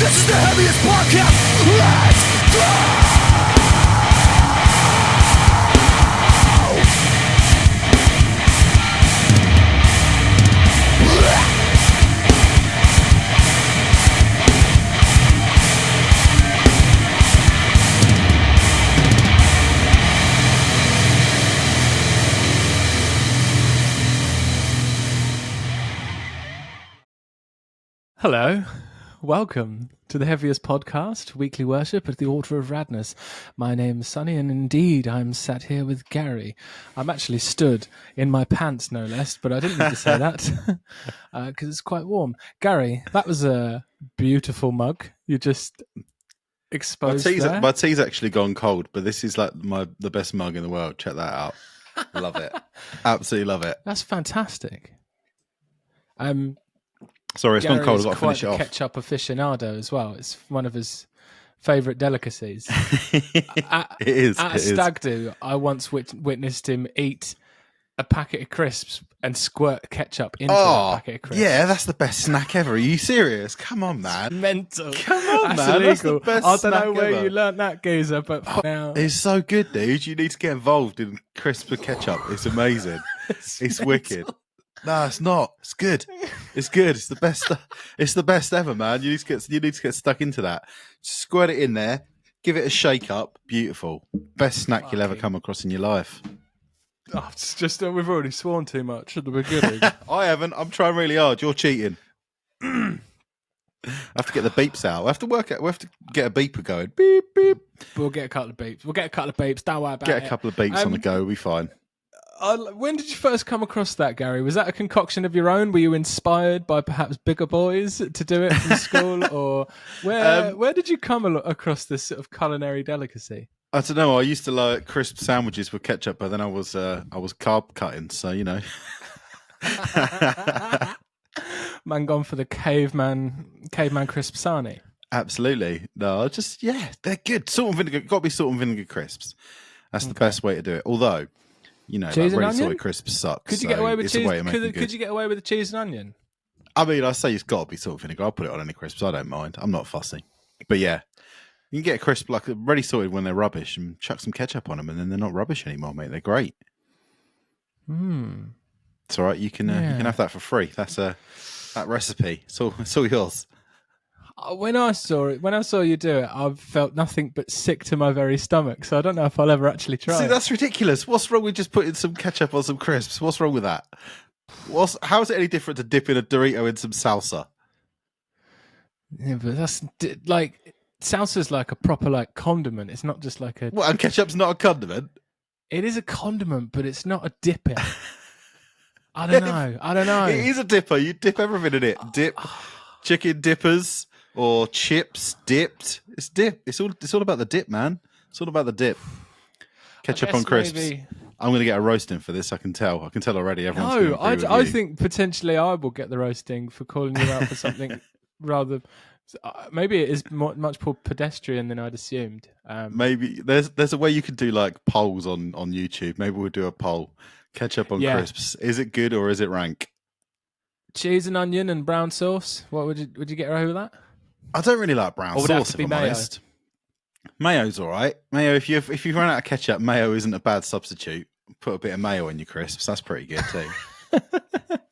This is the heaviest podcast. Let's go! Hello, welcome to the Heavyist podcast, weekly worship at the altar of Radness. My name's Sonny, and indeed I'm sat here with Gary. I'm actually stood in my pants, no less, but I didn't need to say that because it's quite warm. Gary, that was a beautiful mug you just exposed there. My tea's actually gone cold, but this is like the best mug in the world. Check that out. Love it. Absolutely love it. That's fantastic. Sorry, it's gone cold. I've got to finish it off. Ketchup aficionado as well. It's one of his favourite delicacies. It is. At a stag do, I once witnessed him eat a packet of crisps and squirt ketchup into a packet of crisps. Yeah, that's the best snack ever. Are you serious? Come on, man. It's mental. Come on, that's man. Illegal. That's the best I don't know snack where ever. you learnt that, geezer, but now... It's so good, dude. You need to get involved in crisps with ketchup. It's amazing. It's wicked. No, it's not. It's good. It's good. It's the best. It's the best ever, man. You need to get stuck into that. Squirt it in there. Give it a shake up. Beautiful. Best snack you'll ever come across in your life. Oh, it's just we've already sworn too much at the beginning. I haven't. I'm trying really hard. You're cheating. I have to get the beeps out. We have to work out. We have to get a beeper going. Beep beep. We'll get a couple of beeps. Don't worry about it. Get a couple of beeps on the go. We'll be fine. When did you first come across that, Gary? Was that a concoction of your own? Were you inspired by perhaps bigger boys to do it from school, or where did you come across this sort of culinary delicacy? I don't know. I used to like crisp sandwiches with ketchup, but then I was carb cutting, so you know. Man, gone for the caveman crisp sarnie. Absolutely. No, they're good. Salt and vinegar. Got to be salt and vinegar crisps. That's the best way to do it. Although, you know, cheese like and ready onion? salted crisps suck. Could you get away with cheese? Could you get away with the cheese and onion? I mean, I say it's got to be salt and vinegar. I'll put it on any crisps. I don't mind. I'm not fussy. But yeah, you can get a crisp like ready salted when they're rubbish and chuck some ketchup on them, and then they're not rubbish anymore, mate. They're great. It's all right. You can have that for free. That's that recipe. It's all yours. When I saw you do it, I felt nothing but sick to my very stomach. So I don't know if I'll ever actually try. See, that's ridiculous. What's wrong with just putting some ketchup on some crisps? What's wrong with that? How is it any different to dipping a Dorito in some salsa? Yeah, but that's like salsa's like a proper like condiment. It's not just like a. What? And ketchup's not a condiment? It is a condiment, but it's not a dipping. I don't know. It is a dipper. You dip everything in it. Dip chicken dippers. Or chips dipped. It's dip. It's all about the dip, man. It's all about the dip. Ketchup on crisps. Maybe... I'm going to get a roasting for this. I can tell. already. Everyone's I think potentially I will get the roasting for calling you out for something rather. Maybe it is much more pedestrian than I'd assumed. Maybe there's a way you can do like polls on YouTube. Maybe we'll do a poll. Ketchup on crisps. Is it good or is it rank? Cheese and onion and brown sauce. What would you get away with that? I don't really like brown sauce, if I'm mayo? honest. Mayo's all right. Mayo, if you run out of ketchup, mayo isn't a bad substitute. Put a bit of mayo in your crisps. That's pretty good too. But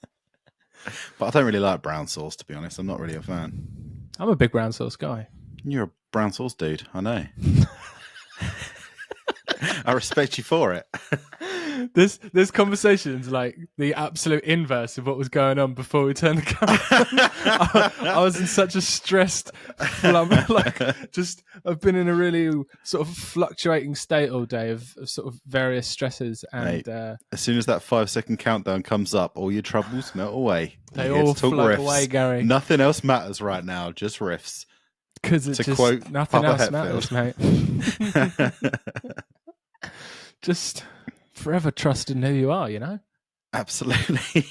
I don't really like brown sauce, to be honest. I'm not really a fan. I'm a big brown sauce guy. You're a brown sauce dude. I know. I respect you for it. This conversation's like the absolute inverse of what was going on before we turned the camera on. I was in such a stressed flump, I've been in a really sort of fluctuating state all day of sort of various stresses, and mate, as soon as that 5-second countdown comes up, all your troubles melt away. They all float away, Gary. Nothing else matters right now, just riffs. Because it's just quote nothing Papa else Hetfield. matters, mate. Just forever trust in who you are, you know? Absolutely.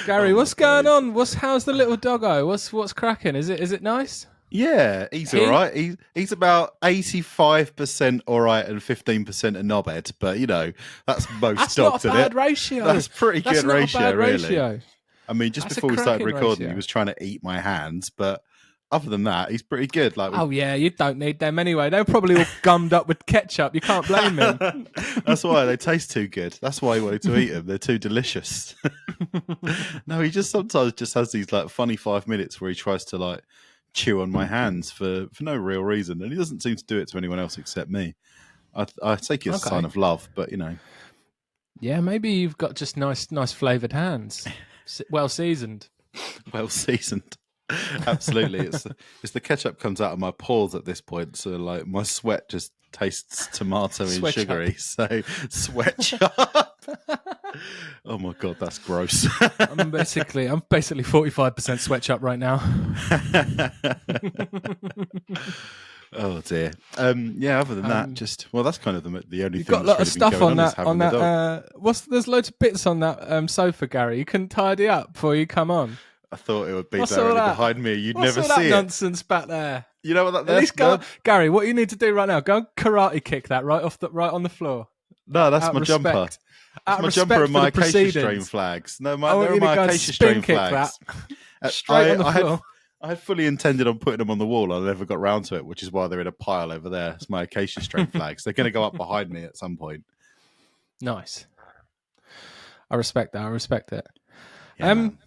Gary, what's going on? How's the little doggo? What's cracking? Is it nice? Yeah, he's all right. He's about 85% all right and 15% a knobhead, but you know that's most dogs, not a bad isn't it? ratio. That's pretty good not ratio, a bad really. ratio. I mean, just That's before a we started cracking recording, ratio. he was trying to eat my hands, but other than that, he's pretty good. Like, Oh yeah, you don't need them anyway. They're probably all gummed up with ketchup. You can't blame him. that's why they taste too good. That's why he wanted to eat them. They're too delicious. No, he just sometimes just has these like funny 5 minutes where he tries to like chew on my hands for no real reason, and he doesn't seem to do it to anyone else except me. I take it as a sign of love, but you know. Yeah, maybe you've got just nice flavoured hands, well seasoned. Well seasoned. Absolutely. It's the ketchup comes out of my pores at this point, so like my sweat just tastes tomato and Sweat sugary. So sweat up. Oh my god, that's gross. I'm basically 45% sweat up right now. Oh dear. Yeah. Other than that, just that's kind of the only You've thing. got a lot of that's really stuff been on going is that. having On the that. dog. There's loads of bits on that sofa, Gary. You couldn't tidy up before you come on. I thought it would be What's all directly that? behind me. You'd What's never all that see it. nonsense back there? You know what that? At least go, no, Gary. What you need to do right now? Go and karate kick that right on the floor. no, that's Out my of jumper. respect. That's Out my of jumper respect and my for the acacia strain proceedings. flags. No, I there want are you to my go and acacia spin strain kick flags. that straight on the floor. I had fully intended on putting them on the wall. I never got round to it, which is why they're in a pile over there. It's my acacia strain flags. They're going to go up behind me at some point. Nice. I respect that. I respect it. Yeah, man.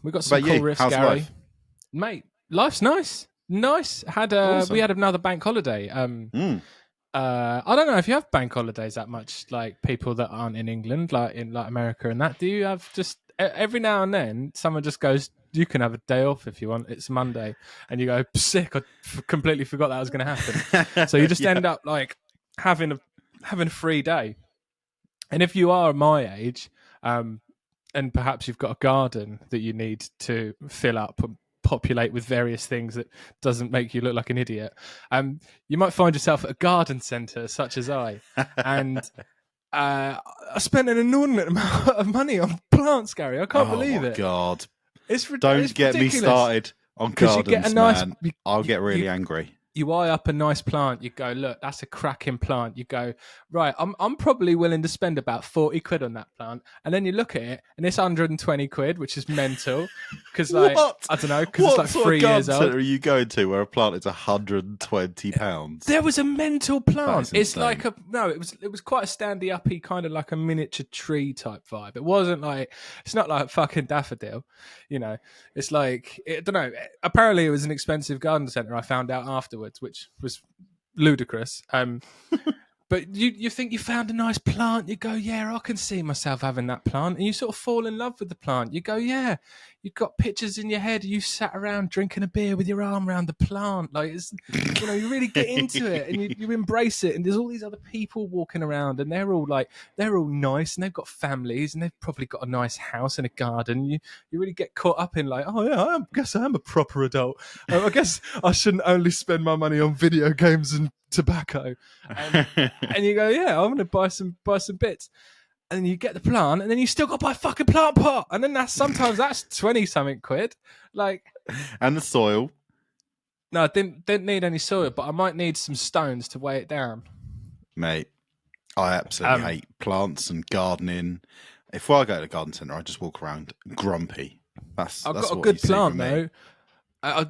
We got some What cool about you? riffs, How's Gary. life? Mate, life's nice. Nice. Awesome. We had another bank holiday. I don't know if you have bank holidays that much, like people that aren't in England, like in like America and that. Do you have just every now and then someone just goes, you can have a day off if you want. It's Monday, and you go, sick. I completely forgot that was going to happen. So you just end up like having a free day. And if you are my age, and perhaps you've got a garden that you need to fill up and populate with various things that doesn't make you look like an idiot, you might find yourself at a garden centre such as I. And I spent an inordinate amount of money on plants, Gary. I can't believe it. Oh, God. Don't get me started on gardens, man. I'll get really angry. You eye up a nice plant. You go, look, that's a cracking plant. You go, right, I'm probably willing to spend about 40 quid on that plant. And then you look at it, and it's 120 quid, which is mental. Because, like, What? I don't know, because it's like What 3 sort of years garden old. centre are you going to where a plant is £120? There was a mental plant. That is It's insane. like it was quite a standy uppy kind of like a miniature tree type vibe. It wasn't like, it's not like a fucking daffodil, you know. It's like, I don't know. Apparently it was an expensive garden centre. I found out afterwards, which was ludicrous. But you think you found a nice plant, you go, yeah, I can see myself having that plant. And you sort of fall in love with the plant. You go, yeah, you've got pictures in your head. You sat around drinking a beer with your arm around the plant. Like, it's, you know, you really get into it and you embrace it. And there's all these other people walking around and they're all nice and they've got families and they've probably got a nice house and a garden. You really get caught up in like, oh yeah, I guess I am a proper adult. I guess I shouldn't only spend my money on video games and tobacco. And you go, yeah, I'm going to buy some bits. And then you get the plant, and then you still got to buy a fucking plant pot. And then sometimes that's 20-something quid. Like, And the soil. no, I didn't need any soil, but I might need some stones to weigh it down. Mate, I absolutely hate plants and gardening. If I go to the garden centre, I just walk around grumpy. I've got a good plant, though.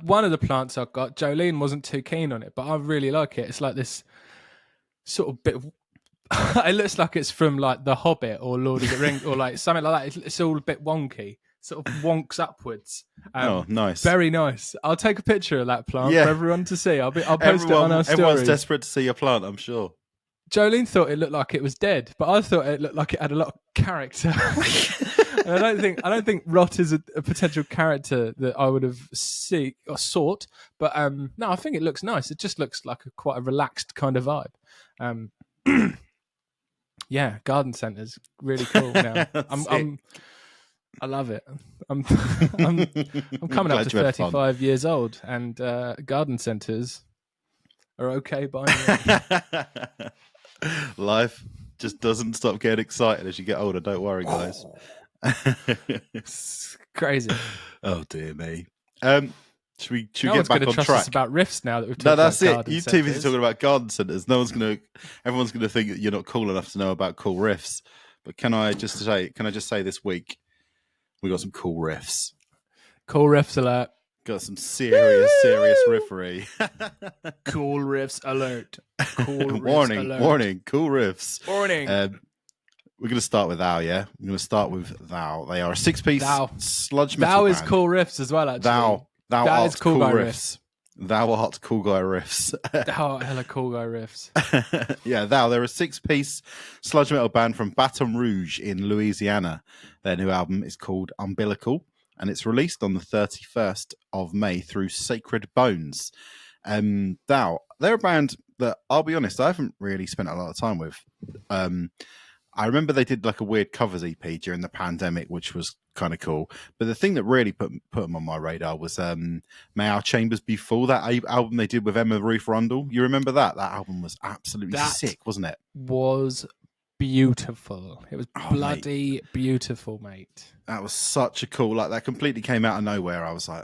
One of the plants I got, Jolene wasn't too keen on it, but I really like it. It's like this sort of bit of, it looks like it's from like The Hobbit or Lord of the Rings or like something like that. It's all a bit wonky, sort of wonks upwards. Oh, nice. Very nice. I'll take a picture of that plant for everyone to see. I'll post it on our story. Everyone's desperate to see your plant, I'm sure. Jolene thought it looked like it was dead, but I thought it looked like it had a lot of character. And I don't think Rot is a potential character that I would have sought. But no, I think it looks nice. It just looks like quite a relaxed kind of vibe. Yeah, garden centres really cool. Now I love it. I'm coming up to 35 years old, and garden centres are okay by me. Life just doesn't stop getting excited as you get older. Don't worry, guys. It's crazy. Oh dear me. Should we No get back on trust track? Us about riffs now that we've talked No, that's about it. You garden too busy centres. talking about garden centres. Everyone's gonna think that you're not cool enough to know about cool riffs. But can I just say this week We got some cool riffs. Cool riffs alert. Got some serious riffery. Cool riffs alert. Cool riffs warning, alert. warning, cool riffs. Warning. We're going to start with Thou, yeah? We're going to start with Thou. They are a 6-piece sludge metal Thou is band. cool riffs as well, actually. Thou That art is cool guy riffs. Thou art cool guy riffs. Thou art hella cool guy riffs. Yeah, Thou. They're a 6-piece sludge metal band from Baton Rouge in Louisiana. Their new album is called Umbilical, and it's released on the 31st of May through Sacred Bones. Thou, they're a band that, I'll be honest, I haven't really spent a lot of time with. I remember they did like a weird covers EP during the pandemic, which was kind of cool. But the thing that really put them on my radar was May Our Chambers Be Full, that album they did with Emma Ruth Rundle. You remember that? That album was absolutely sick, wasn't it? Was beautiful. It was bloody beautiful, mate. That was such a cool, like that completely came out of nowhere. I was like,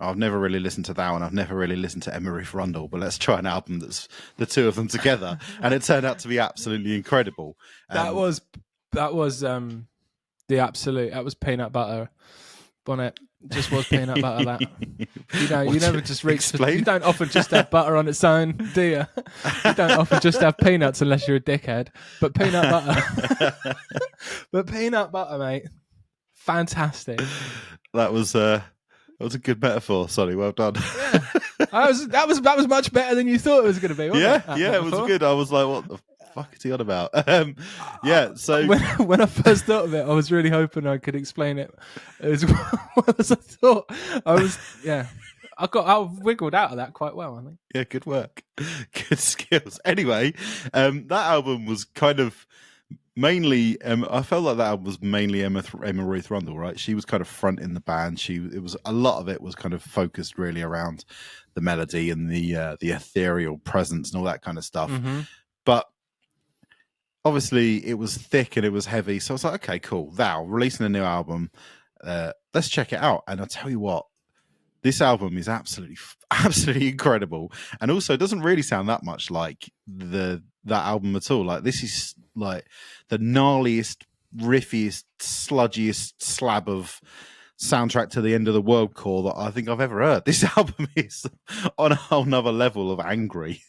I've never really listened to Thou and I've never really listened to Emma Ruth Rundle, but let's try an album that's the two of them together. And it turned out to be absolutely incredible. That was the absolute, that was peanut butter bonnet. Just was peanut butter, that. You never just reach, you don't often just have butter on its own, do you? You don't often just have peanuts unless you're a dickhead. But peanut butter, mate, fantastic. That was a good metaphor, Sonny. Well done. Yeah. That was much better than you thought it was going to be. Wasn't it? It was good. I was like, what the fuck is he on about? So when I first thought of it, I was really hoping I could explain it as well as I thought. I wiggled out of that quite well, I think. Yeah, good work. Good skills. Anyway, that album was kind of mainly I felt like that album was mainly Emma Ruth Rundle, right? She was kind of front in the band. A lot of it was kind of focused really around the melody and the ethereal presence and all that kind of stuff. Mm-hmm. But obviously it was thick and it was heavy. So I was like, okay, cool. Thou releasing a new album. Let's check it out. And I'll tell you what, this album is absolutely incredible. And also it doesn't really sound that much like that album at all. Like, this is like the gnarliest, riffiest, sludgiest slab of soundtrack to the end of the world core that I think I've ever heard. This album is on a whole nother level of angry.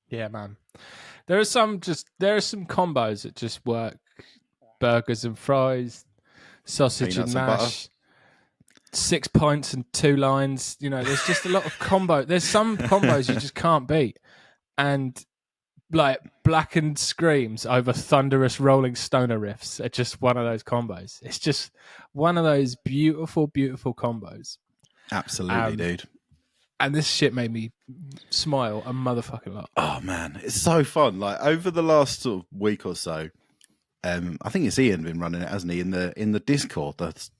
Yeah, man. There are some combos that just work. Burgers and fries, sausage Peanuts and and mash, 6 pints and 2 lines. You know, there's just a lot of combo. There's some combos you just can't beat. And like blackened screams over thunderous rolling stoner riffs are just one of those combos. It's just one of those beautiful, beautiful combos. Absolutely, dude. And this shit made me smile a motherfucking lot. Oh man, it's so fun. Like, over the last sort of week or so, I think it's Ian been running it, hasn't he? In the Discord, that's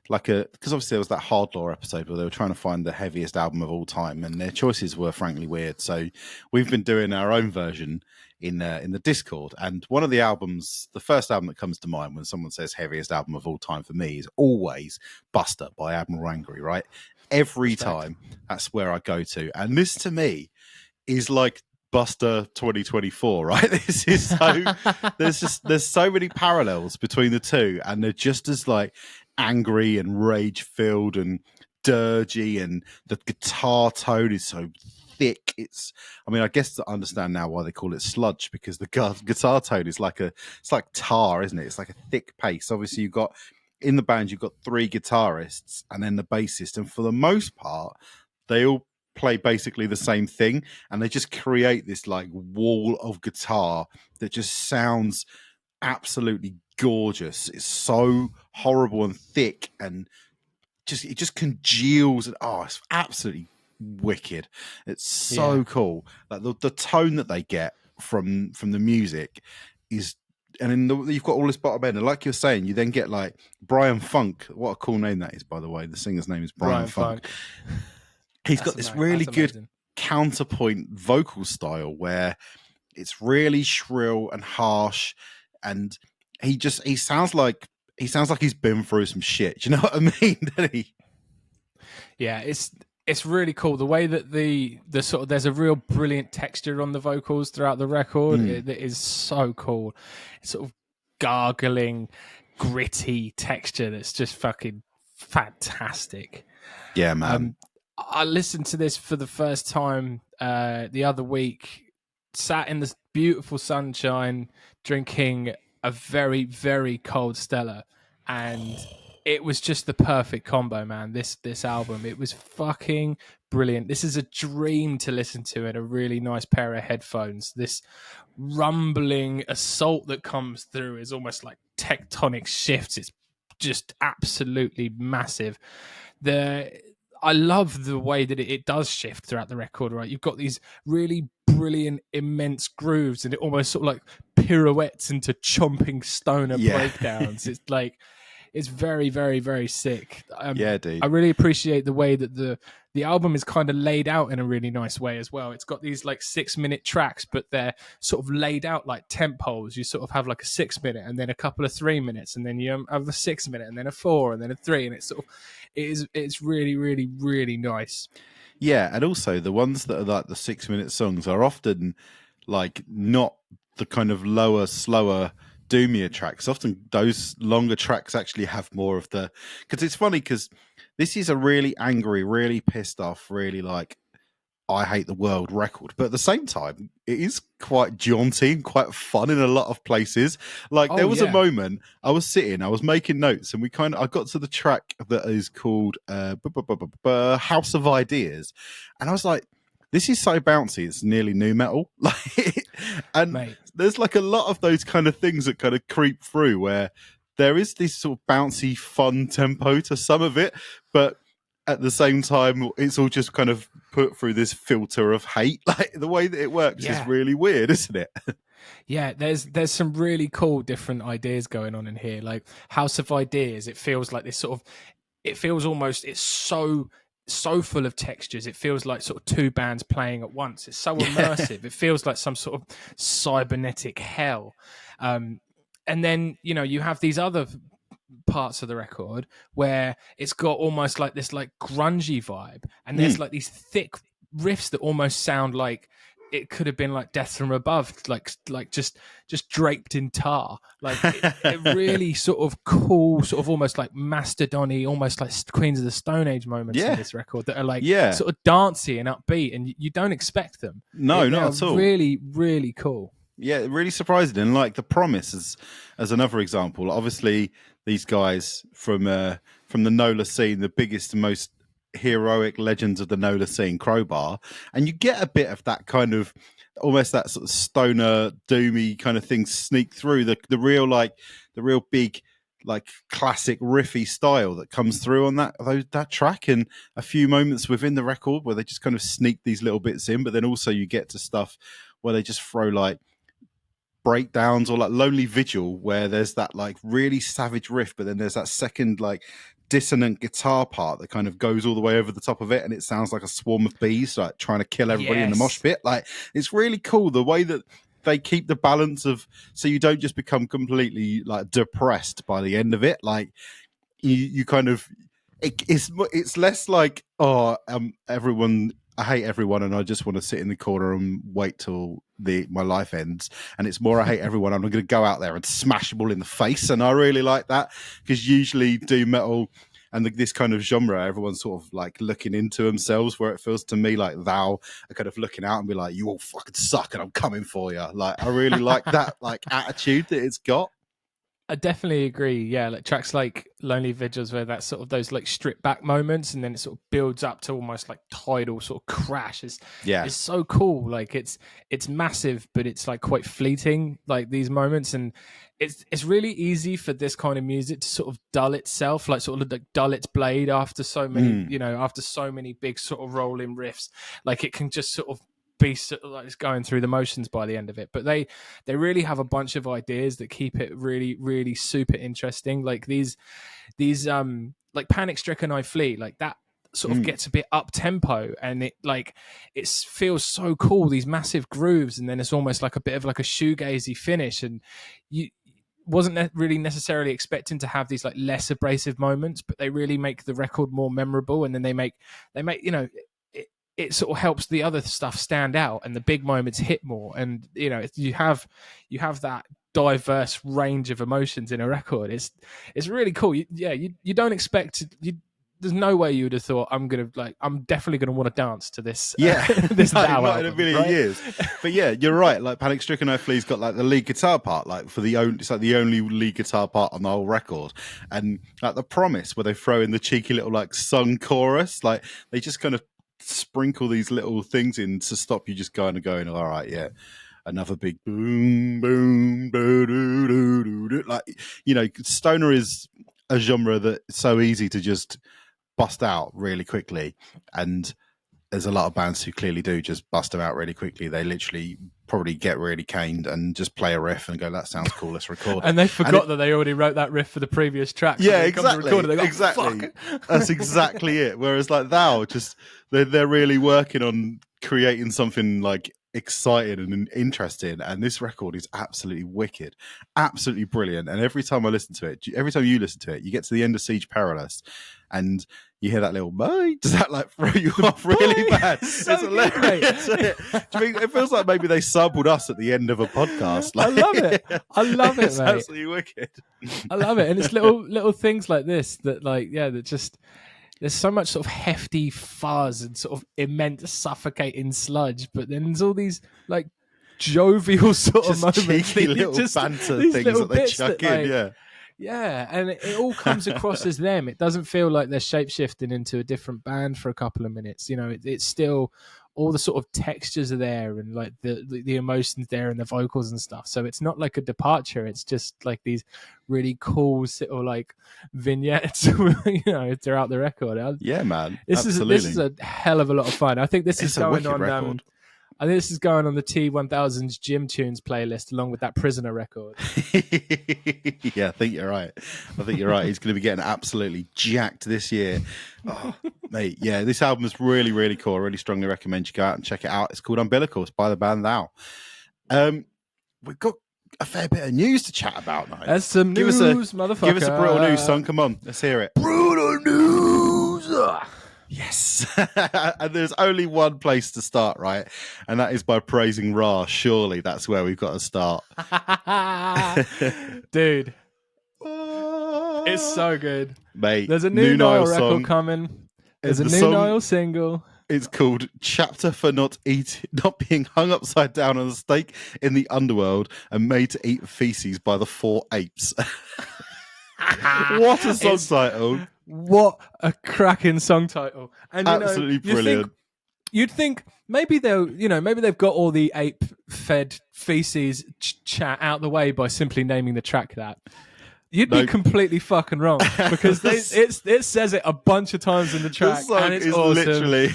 like because obviously there was that Hard Law episode where they were trying to find the heaviest album of all time, and their choices were frankly weird. So we've been doing our own version in the Discord, and one of the albums, the first album that comes to mind when someone says heaviest album of all time for me, is always Buster by Admiral Angry, right? Every time, that's where I go to, and this to me is like Buster 2024, right? This is so there's so many parallels between the two, and they're just as like angry and rage filled and dirgy, and the guitar tone is so thick. I guess I understand now why they call it sludge, because the guitar tone is it's like tar, isn't it? It's like a thick paste. Obviously in the band you've got 3 guitarists and then the bassist, and for the most part they all play basically the same thing, and they just create this like wall of guitar that just sounds absolutely gorgeous. It's so horrible and thick, and it just congeals, and it's absolutely wicked. It's so cool. Like the tone that they get from the music is, and then you've got all this bottom end, and like you're saying, you then get like Brian Funk. What a cool name that is, by the way. The singer's name is Brian Funk. He's got this really good counterpoint vocal style where it's really shrill and harsh, and he sounds like he's been through some shit. Do you know what I mean? Doesn't he? Yeah, it's really cool the way that the sort of, there's a real brilliant texture on the vocals throughout the record. It is so cool. It's sort of gargling, gritty texture that's just fucking fantastic. Yeah, man. I listened to this for the first time the other week, sat in this beautiful sunshine, drinking a very, very cold Stella, and it was just the perfect combo, man. This album, it was fucking brilliant. This is a dream to listen to in a really nice pair of headphones. This rumbling assault that comes through is almost like tectonic shifts. It's just absolutely massive. I love the way that it does shift throughout the record, right? You've got these really brilliant, immense grooves, and it almost sort of like pirouettes into chomping stoner breakdowns. It's like, it's very, very, very sick. Yeah, dude. I really appreciate the way that the album is kind of laid out in a really nice way as well. It's got these like 6-minute tracks, but they're sort of laid out like tempos. You sort of have like a 6-minute and then a couple of 3 minutes, and then you have a 6-minute and then a 4 and then a 3, and it's sort of it's really, really, really nice. Yeah, and also the ones that are like the 6-minute songs are often like not the kind of lower, slower, doomier tracks. Often those longer tracks actually have more of the, because it's funny because this is a really angry, really pissed off, really like I hate the world record, but at the same time it is quite jaunty and quite fun in a lot of places. Like there was a moment I was sitting, I was making notes, and I got to the track that is called House of Ideas, and I was like, this is so bouncy, it's nearly new metal. Like, and Mate, there's like a lot of those kind of things that kind of creep through where there is this sort of bouncy, fun tempo to some of it, but at the same time, it's all just kind of put through this filter of hate. Like the way that it works is really weird, isn't it? Yeah, there's some really cool different ideas going on in here. Like House of Ideas, it feels like this sort of, it feels almost, it's so full of textures. It feels like sort of two bands playing at once. It's so immersive. It feels like some sort of cybernetic hell. And then, you know, you have these other parts of the record where it's got almost like this like grungy vibe, and there's like these thick riffs that almost sound like it could have been like Death from Above, like just draped in tar. Like it really sort of cool, sort of almost like Mastodon-y, almost like Queens of the Stone Age moments in this record that are like sort of dancey and upbeat, and you don't expect them. No, not at all. Really, really cool. Yeah, really surprising. And like The Promise as another example. Obviously, these guys from the NOLA scene, the biggest and most heroic legends of the NOLA scene, Crowbar, and you get a bit of that kind of almost that sort of stoner doomy kind of thing sneak through the real big like classic riffy style that comes through on that track, and a few moments within the record where they just kind of sneak these little bits in, but then also you get to stuff where they just throw like breakdowns, or like Lonely Vigil where there's that like really savage riff, but then there's that second like dissonant guitar part that kind of goes all the way over the top of it, and it sounds like a swarm of bees like trying to kill everybody in the mosh pit. Like it's really cool the way that they keep the balance of, so you don't just become completely like depressed by the end of it. Like you kind of it's less like everyone, I hate everyone and I just want to sit in the corner and wait till my life ends. And it's more, I hate everyone, I'm going to go out there and smash them all in the face. And I really like that, because usually doom metal and this kind of genre, everyone's sort of like looking into themselves, where it feels to me like Thou are kind of looking out and be like, you all fucking suck and I'm coming for you. Like I really like that like attitude that it's got. I definitely agree. Yeah, like tracks like Lonely Vigils, where that's sort of those like stripped back moments, and then it sort of builds up to almost like tidal sort of crash. It's so cool. Like it's massive, but it's like quite fleeting. Like these moments, and it's really easy for this kind of music to sort of dull itself, like sort of like dull its blade after so many, after so many big sort of rolling riffs. Like it can just sort of be sort of like going through the motions by the end of it, but they really have a bunch of ideas that keep it really, really super interesting. Like these like Panic Stricken I Flee, like that sort of gets a bit up tempo, and it feels so cool, these massive grooves, and then it's almost like a bit of like a shoegazy finish, and you wasn't really necessarily expecting to have these like less abrasive moments, but they really make the record more memorable, and then they make it sort of helps the other stuff stand out, and the big moments hit more. And you have that diverse range of emotions in a record. It's really cool. You don't expect there's no way you would have thought I'm definitely gonna want to dance to this. This no, Thou not album, in a million right? years. But yeah, you're right. Like Panic Stricken No Flea's got like the lead guitar part, like it's like the only lead guitar part on the whole record, and like The Promise, where they throw in the cheeky little like sung chorus, like they just kind of sprinkle these little things in to stop you just going, all right, yeah. Another big boom, boom, doo, doo, doo, doo, doo. Like, stoner is a genre that's so easy to just bust out really quickly, and there's a lot of bands who clearly do just bust them out really quickly. They literally probably get really caned and just play a riff and go, that sounds cool, let's record. And they forgot that they already wrote that riff for the previous track. Yeah, so exactly. They go, exactly. Fuck. That's exactly it. Whereas like Thou, just they're really working on creating something like exciting and interesting, and this record is absolutely wicked, absolutely brilliant. And every time you listen to it, you get to the end of Siege Perilous and you hear that little bye. Does that like throw you off really bad? So it's hilarious. It feels like maybe they sampled us at the end of a podcast. Like, I love it, it's mate. absolutely wicked. I love it. And it's little things like this that just there's so much sort of hefty fuzz and sort of immense suffocating sludge, but then there's all these like jovial sort just of moments, cheeky little banter things that they chuck in. Yeah, and it all comes across as them. It doesn't feel like they're shape-shifting into a different band for a couple of minutes. It's still all the sort of textures are there, and like the emotions there, and the vocals and stuff. So it's not like a departure. It's just like these really cool sort of like vignettes, throughout the record. Yeah, man. This is a hell of a lot of fun. I think this is going on. Record. I think this is going on the T1000's Gym Tunes playlist along with that Prisoner record. Yeah, I think you're right. He's going to be getting absolutely jacked this year. Oh, mate, yeah, this album is really, really cool. I really strongly recommend you go out and check it out. It's called Umbilical. It's by the band Thou. We've got a fair bit of news to chat about now. That's some news, motherfucker. Give us a brutal news song. Come on, let's hear it. Brutal news! Yes. And there's only one place to start, right? And that is by praising Ra. Surely that's where we've got to start. Dude. It's so good. Mate, there's a new Nile record song coming. There's a new Nile single. It's called Chapter for Not Being Hung Upside Down on a Stake in the Underworld and Made to Eat Feces by the Four Apes. What a song title. What a cracking song title. And absolutely brilliant. You'd think maybe they've got all the ape-fed feces chat out the way by simply naming the track that. You'd be completely fucking wrong, because it says it a bunch of times in the track, and it's awesome. Literally,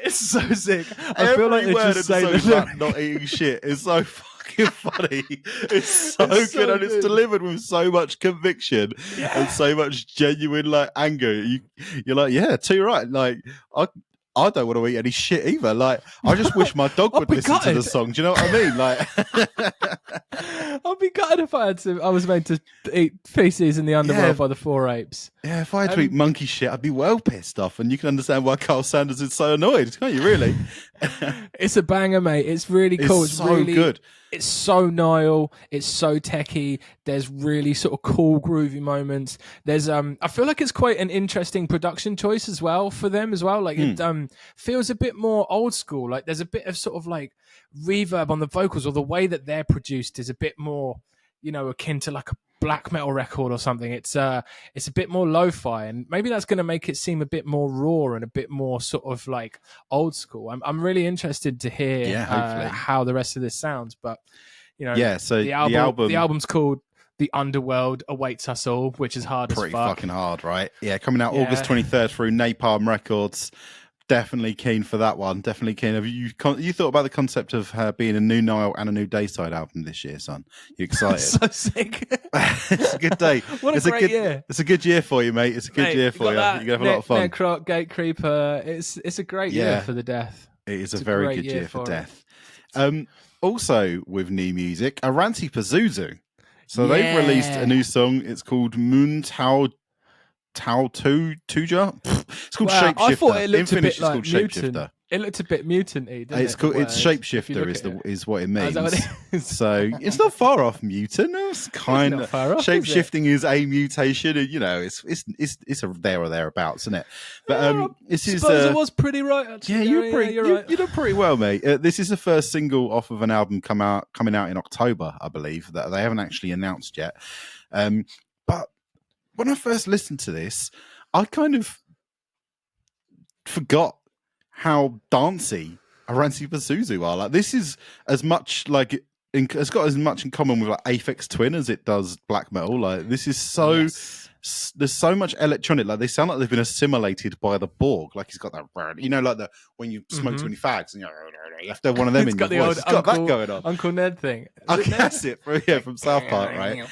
it's so sick. I feel like they just say that not eating shit is so fucking funny. It's so good, and it's delivered with so much conviction and so much genuine like anger. You're like, yeah, too right. Like I don't want to eat any shit either. Like, I just wish my dog would listen to the song. Do you know what I mean? Like, I'd be gutted if I was made to eat feces in the underworld by the Four Apes. Yeah, if I had to eat monkey shit, I'd be well pissed off. And you can understand why Carl Sanders is so annoyed, can't you? Really? It's a banger, mate. It's really cool. It's so really good. It's so Nile. It's so techie. There's really sort of cool, groovy moments. There's I feel like it's quite an interesting production choice as well for them as well. Like it feels a bit more old school. Like there's a bit of sort of like reverb on the vocals, or the way that they're produced is a bit more, akin to like a black metal record or something. It's a bit more lo-fi, and maybe that's going to make it seem a bit more raw and a bit more sort of like old school. I'm really interested to hear how the rest of this sounds, but so the album's called The Underworld Awaits Us All, which is hard pretty as fuck. Fucking hard, right? Yeah, coming out August 23rd through Napalm Records. Definitely keen for that one. Definitely keen. Have you thought about the concept of being a new Nile and a new Dayside album this year, son? You excited? So sick. It's a good day. What a great year. It's a good year for you, mate. It's a good year for you. You're going to have a lot of fun. Necrot, Gate Creeper. It's a great year for the Death. It is a very good year for Death. Also, with new music, Oranssi Pazuzu. So they've released a new song. It's called Moon Tao Tuja. It's called Shapeshifter. I thought it looked in a bit Finnish, like it's called Shapeshifter. It looked a bit mutant-y, didn't It's it? called. It's If you shapeshifter look is at what it Oh, is means. that what it is? So it's not far off mutant. It's kind not of far off, is it? shapeshifting is a mutation. And, you know, it's a there or thereabouts, isn't it? But I this is. suppose I was pretty right, actually. Yeah, Gary. You're right. you done pretty well, mate. This is the first single off of an album coming out in October, I believe. That they haven't actually announced yet. But when I first listened to this, I kind of forgot how dancey Oranssi Pazuzu are. Like, this is as much like it's got as much in common with like Aphex Twin as it does black metal. Like, this is so. Yes. There's so much electronic. Like, they sound like they've been assimilated by the Borg. Like, he's got that, you know, like the when you smoke too many fags, and you have to have one of them It's in got your the voice. old It's got Uncle, that going on. Uncle Ned thing. Okay, that's it. From South Park, right?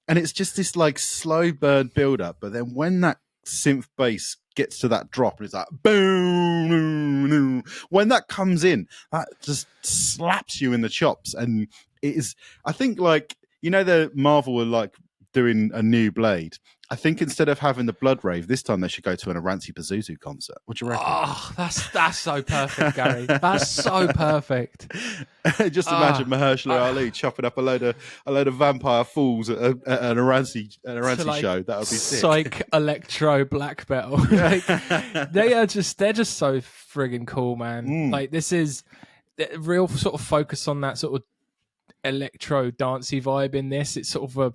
and it's just this like slow burn build up, but then when that synth bass gets to that drop and it's like boom, when that comes in, that just slaps you in the chops. And it is, I think, like, you know, the Marvel were like doing a new Blade. I think instead of having the Blood Rave this time, they should go to an Oranssi Pazuzu concert. What do you reckon? Oh, that's so perfect, Gary. That's so perfect. Just imagine Mahershala Ali chopping up a load of vampire fools at an Oranssi show. That would be sick. Psych electro black metal. Like, they're just so friggin' cool, man. Like, this is the real sort of focus on that sort of electro dancey vibe in this. It's sort of a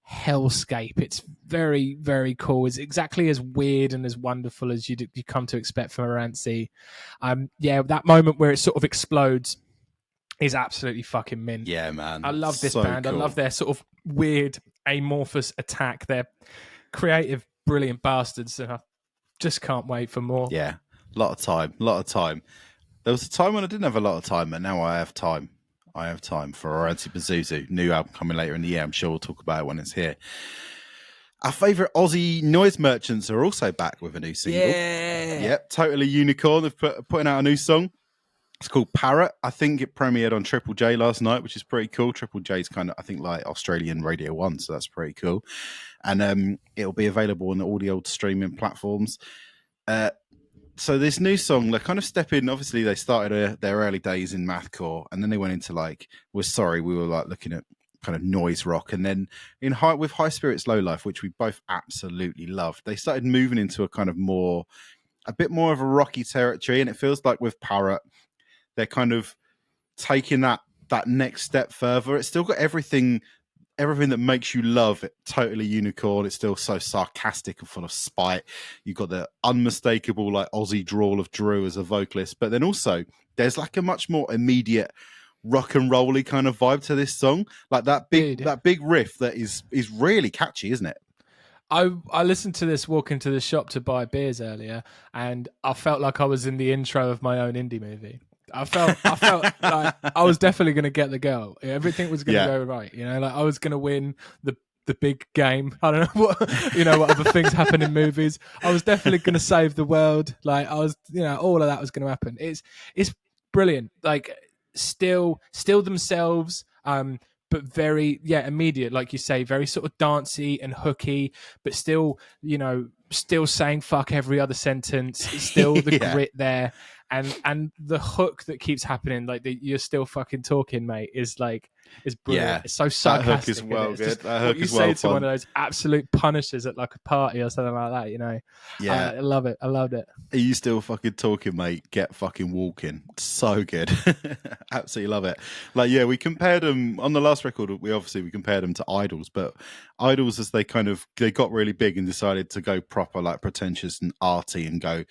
hellscape. It's very, very cool. It's exactly as weird and as wonderful as you come to expect from Oranssi. That moment where it sort of explodes is absolutely fucking mint. Yeah, man. I love this So band. cool. I love their sort of weird amorphous attack. They're creative, brilliant bastards, and I just can't wait for more. Yeah, a lot of time. There was a time when I didn't have a lot of time, but now I have time. I have time for Oranssi Pazuzu. New album coming later in the year. I'm sure we'll talk about it when it's here. Our favourite Aussie noise merchants are also back with a new single. Yeah. Yep, Totally Unicorn. They've putting out a new song. It's called Parrot. I think it premiered on Triple J last night, which is pretty cool. Triple J's kind of, I think, like Australian Radio 1, so that's pretty cool. And it'll be available on all the old streaming platforms. So this new song, they're kind of stepping. Obviously, they started their early days in mathcore, and then they went into like, we were like looking at kind of noise rock, and then with High Spirits, Low Life, which we both absolutely loved, they started moving into a kind of a bit more of a rocky territory, and it feels like with Parrot, they're kind of taking that next step further. It's still got everything that makes you love it. Totally Unicorn. It's still so sarcastic and full of spite. You've got the unmistakable like Aussie drawl of Drew as a vocalist, but then also there's like a much more immediate rock and rolly kind of vibe to this song. Like that big riff that is really catchy, isn't it? I listened to this walking to the shop to buy beers earlier, and I felt like I was in the intro of my own indie movie. I felt like I was definitely going to get the girl. Everything was going to go right. You know, like I was going to win the big game. I don't know what other things happen in movies. I was definitely going to save the world. Like I was, all of that was going to happen. It's brilliant. Like still themselves. But very, immediate, like you say, very sort of dancey and hooky, but still, still saying fuck every other sentence. Still the grit there. And the hook that keeps happening, like you're still fucking talking, mate, is brilliant. Yeah, it's so sarcastic. That hook is well good. That hook is well fun. You say to one of those absolute punishers at like a party or something like that, Yeah, I love it. I loved it. Are you still fucking talking, mate? Get fucking walking. So good. Absolutely love it. Like, yeah, we compared them on the last record. We compared them to Idols, but Idols, as they got really big and decided to go proper like pretentious and arty and go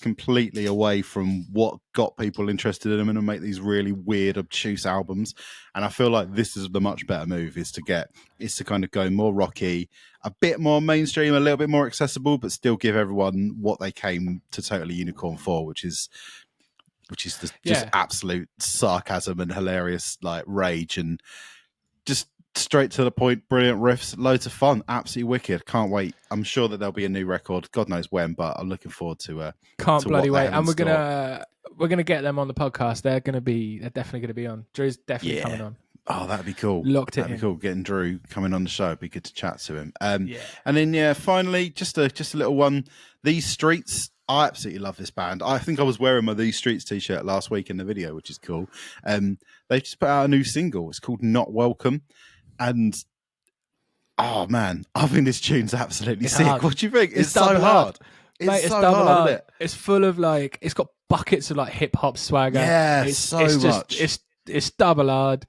completely away from what got people interested in them and make these really weird, obtuse albums. And I feel like this is the much better move, is to kind of go more rocky, a bit more mainstream, a little bit more accessible, but still give everyone what they came to Totally Unicorn for, which is just absolute sarcasm and hilarious like rage and just straight to the point, brilliant riffs, loads of fun, absolutely wicked. Can't wait. I'm sure that there'll be a new record, God knows when, but I'm looking forward to can't to bloody wait. And we're gonna get them on the podcast. They're definitely gonna be on. Drew's definitely coming on. Oh, that'd be cool. That'd be cool. Getting Drew coming on the show. It'd be good to chat to him. And then finally, just a little one. These Streets. I absolutely love this band. I think I was wearing my These Streets t-shirt last week in the video, which is cool. They just put out a new single. It's called Not Welcome. And, oh, man, I think this tune's absolutely sick. hard. What do you think? It's so double hard. Mate, It's so double hard, isn't it? It's full of like, it's got buckets of like hip hop swagger. Yeah, it's so it's much. Just, it's double hard.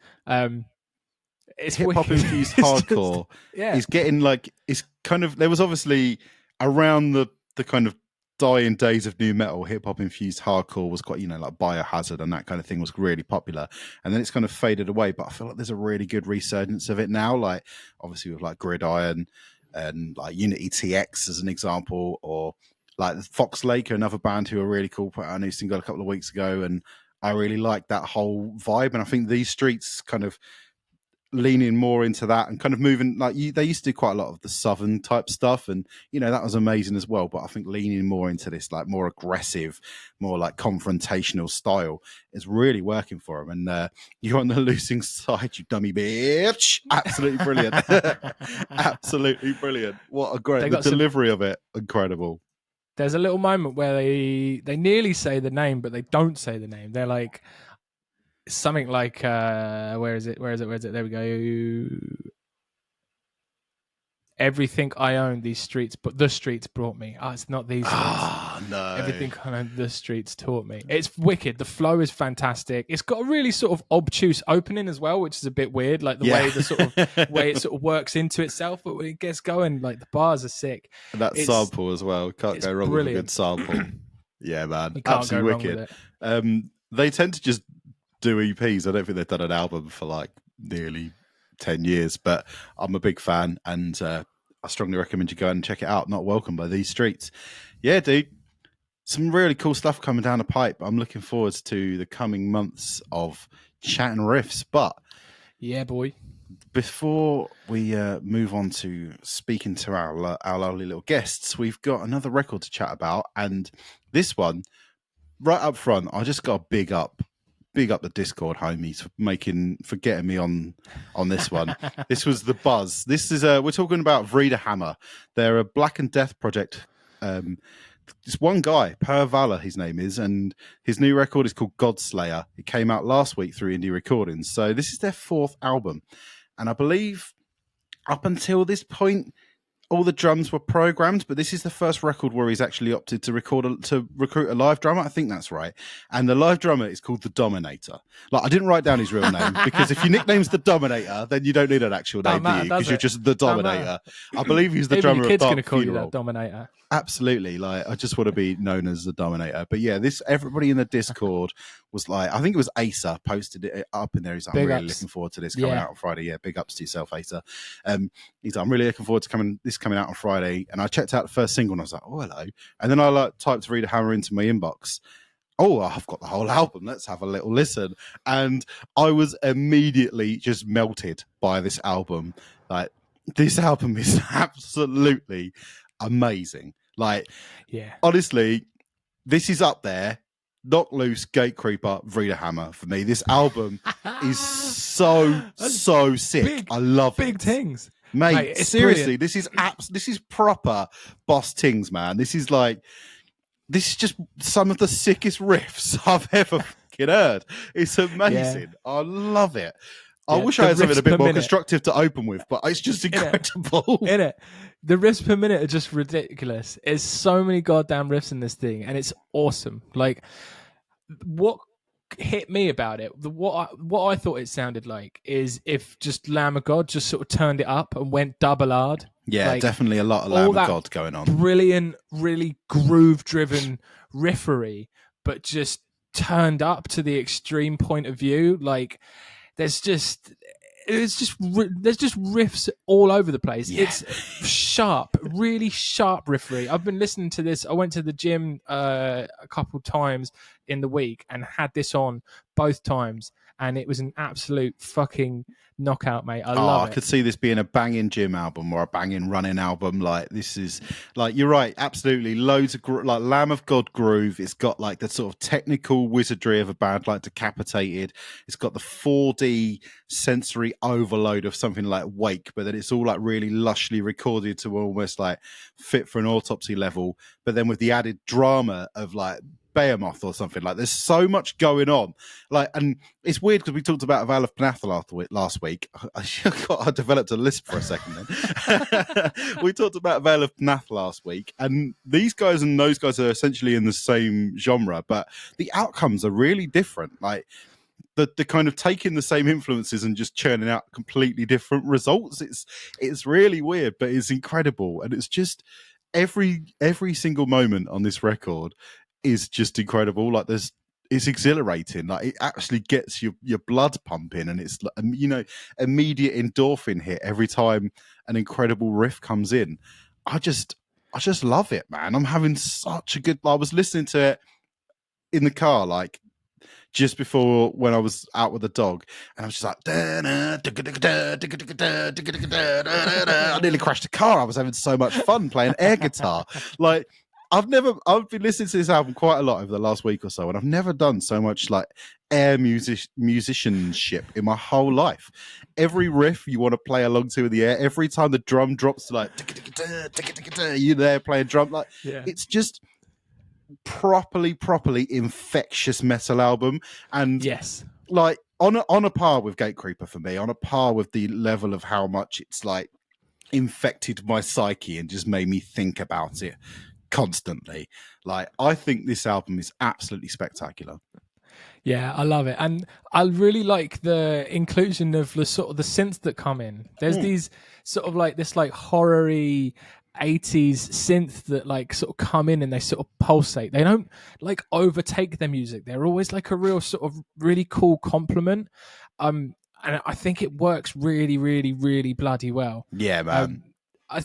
It's hip hop wicked. infused It's just- hardcore. yeah. It's getting like, it's kind of, there was obviously around the kind of dying days of new metal, hip hop infused hardcore was quite, like Biohazard and that kind of thing was really popular. And then it's kind of faded away. But I feel like there's a really good resurgence of it now. Like obviously with like Gridiron and like Unity TX as an example, or like Fox Lake, another band who are really cool, put out a new single a couple of weeks ago. And I really like that whole vibe. And I think These Streets kind of leaning more into that and kind of moving like they used to do quite a lot of the southern type stuff, and that was amazing as well, but I think leaning more into this like more aggressive, more like confrontational style is really working for them. And you're on the losing side, you dummy bitch. Absolutely brilliant. Absolutely brilliant. What a great delivery of it, incredible. There's a little moment where they nearly say the name but they don't say the name. They're like something like where is it? There we go. Everything I own, these streets, but the streets brought me. It's not these streets. No. Everything I own, the streets taught me. It's wicked. The flow is fantastic. It's got a really sort of obtuse opening as well, which is a bit weird, like the way the sort of way it sort of works into itself. But when it gets going, like the bars are sick. And that sample as well. Can't go wrong with a good sample. Yeah, man. You can't absolutely go wrong wicked. with it. They tend to just do EPs. I don't think they've done an album for like nearly 10 years, but I'm a big fan, and I strongly recommend you go and check it out. Not Welcome by These Streets. Yeah, dude, some really cool stuff coming down the pipe. I'm looking forward to the coming months of chat and riffs. But yeah, boy, before we move on to speaking to our lovely little guests, we've got another record to chat about, and this one right up front, I just got to big up the Discord homies for getting me on this one. This was the buzz. This is we're talking about VREDEHAMMER. They're a Black and Death project. Just one guy, Per Valor, his name is, and his new record is called Godslayer. It came out last week through Indie Recordings. So this is their 4th album, and I believe up until this point, all the drums were programmed, but this is the first record where he's actually opted to recruit a live drummer. I think that's right. And the live drummer is called the Dominator. Like, I didn't write down his real name because if your nickname's the Dominator, then you don't need an actual name, do you? Because you're just the Dominator. I believe he's the drummer of Dark Funeral. Kid's going to call you that Dominator. Absolutely. Like, I just want to be known as the Dominator. But yeah, everybody in the Discord was like, I think it was Acer posted it up in there. He's like, I'm really looking forward to this coming out on Friday. Yeah, big ups to yourself, Acer. He's like, I'm really looking forward to coming out on Friday. And I checked out the first single and I was like, oh, hello. And then I typed VREDEHAMMER into my inbox. Oh, I've got the whole album. Let's have a little listen. And I was immediately just melted by this album. Like, this album is absolutely amazing. Like, yeah, honestly, this is up there. Knock Loose, Gatecreeper, VREDEHAMMER for me. This album is so sick. I love it. Big things. Mate, seriously, brilliant. This is proper boss tings, man. This is just some of the sickest riffs I've ever fucking heard. It's amazing. Yeah. I love it. I wish I had something a bit more constructive to open with, but it's just incredible. In it. The riffs per minute are just ridiculous. There's so many goddamn riffs in this thing, and it's awesome. Like, what hit me about it, what I thought it sounded like is if just Lamb of God just sort of turned it up and went double hard. Yeah, like, definitely a lot of Lamb of God going on. Brilliant, really groove-driven riffery, but just turned up to the extreme point of view. Like, there's just riffs all over the place. Yeah. It's sharp, really sharp riffery. I've been listening to this. I went to the gym a couple times in the week and had this on both times, and it was an absolute fucking knockout, mate. I love I it. could see this being a banging gym album or a banging running album. Like, this is, like, you're right, absolutely. Loads of like Lamb of God groove. It's got like the sort of technical wizardry of a band like Decapitated. It's got the 4D sensory overload of something like Wake, but then it's all like really lushly recorded to almost like fit for an autopsy level. But then with the added drama of like Behemoth or something. Like, there's so much going on. Like, and it's weird because we talked about Veil of Panath last week. I developed a lisp for a second then. We talked about Veil of Panath last week, and these guys and those guys are essentially in the same genre, but the outcomes are really different. Like, the kind of taking the same influences and just churning out completely different results. It's really weird, but it's incredible, and it's just every single moment on this record is just incredible. Like, it's exhilarating. Like, it actually gets your blood pumping, and it's, you know, immediate endorphin hit every time an incredible riff comes in. I just love it, man. I'm having such a good. I was listening to it in the car, like, just before when I was out with the dog, and I was just like, I nearly crashed the car. I was having so much fun playing air guitar. Like, I've been listening to this album quite a lot over the last week or so, and I've never done so much like air musicianship in my whole life. Every riff you want to play along to in the air, every time the drum drops, like, you're there playing drum. Like, it's just properly infectious metal album, and Yes. like on a par with Gatecreeper for me, on a par with the level of how much it's like infected my psyche and just made me think about it constantly. Like, I think this album is absolutely spectacular. Yeah, I love it, and I really like the inclusion of the sort of the synths that come in. There's these sort of like this like horror-y 80s synth that like sort of come in and they sort of pulsate. They don't like overtake their music. They're always like a real sort of really cool compliment. And I think it works really, really, really bloody well. Yeah, man. I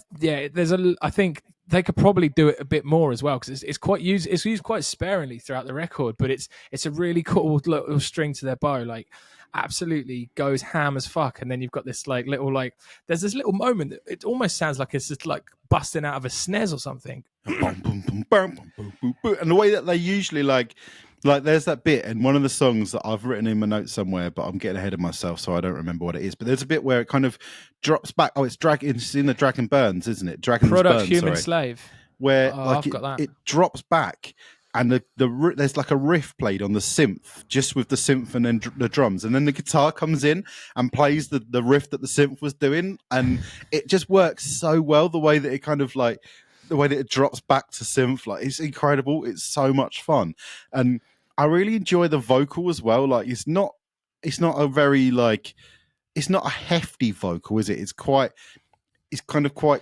think they could probably do it a bit more as well, because it's used quite sparingly throughout the record, but it's a really cool little string to their bow. Like, absolutely goes ham as fuck. And then you've got this like little, like, there's this little moment that it almost sounds like it's just like busting out of a SNES or something. And the way that they usually like there's that bit in one of the songs that I've written in my notes somewhere, but I'm getting ahead of myself, so I don't remember what it is. But there's a bit where it kind of drops back. Oh, it's in the Dragon Burns, isn't it? Product Human Slave. Where I've got that. It drops back, and there's like a riff played on the synth, just with the synth and then the drums, and then the guitar comes in and plays the riff that the synth was doing, and it just works so well, the way that it kind of like the way that it drops back to synth. Like, it's incredible. It's so much fun, and I really enjoy the vocal as well. Like, it's not a very like, it's not a hefty vocal, is it? It's kind of quite.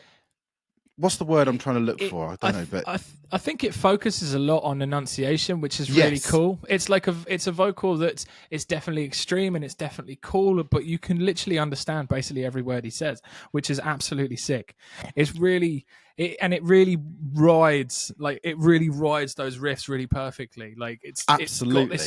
What's the word I'm trying to look for? I don't know, but I think it focuses a lot on enunciation, which is really cool. It's like it's a vocal that's it's definitely extreme and it's definitely cool, but you can literally understand basically every word he says, which is absolutely sick. It's really it really rides those riffs really perfectly. Like, it's absolutely.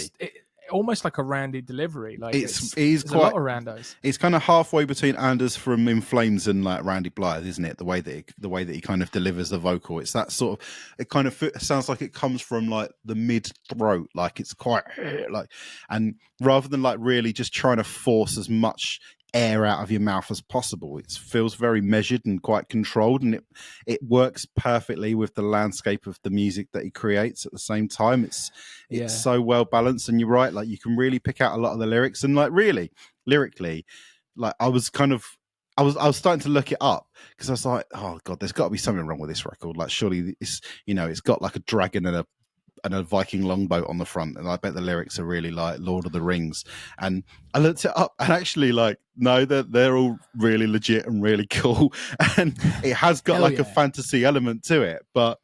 Almost like a Randy delivery. Like, he's quite a lot of Randos. It's kind of halfway between Anders from In Flames and like Randy Blythe, isn't it? The way that he kind of delivers the vocal. It's that sort of. It kind of sounds like it comes from like the mid throat. Like, it's quite like, and rather than like really just trying to force as much air out of your mouth as possible, it feels very measured and quite controlled, and it works perfectly with the landscape of the music that he creates at the same time. It's so well balanced, and you're right, like, you can really pick out a lot of the lyrics, and like, really lyrically, like, I was starting to look it up, because I was like, oh god, there's got to be something wrong with this record. Like, surely it's got like a dragon and a Viking longboat on the front, and I bet the lyrics are really like Lord of the Rings. And I looked it up, and actually, like, no, they're all really legit and really cool, and it has got a fantasy element to it. But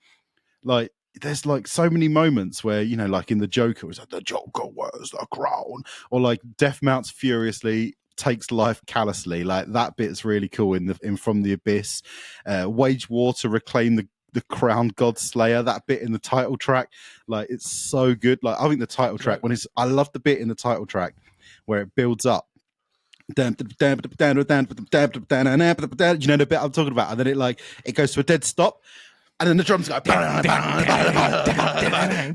like, there's like so many moments where, you know, like in the Joker, it's like the Joker wears the crown, or like Death mounts furiously, takes life callously. Like, that bit's really cool in From the Abyss. Wage war to reclaim the Crown God Slayer, that bit in the title track, like it's so good. Like I think the title track I love the bit in the title track where it builds up. You know the bit I'm talking about, and then it goes to a dead stop, and then the drums go.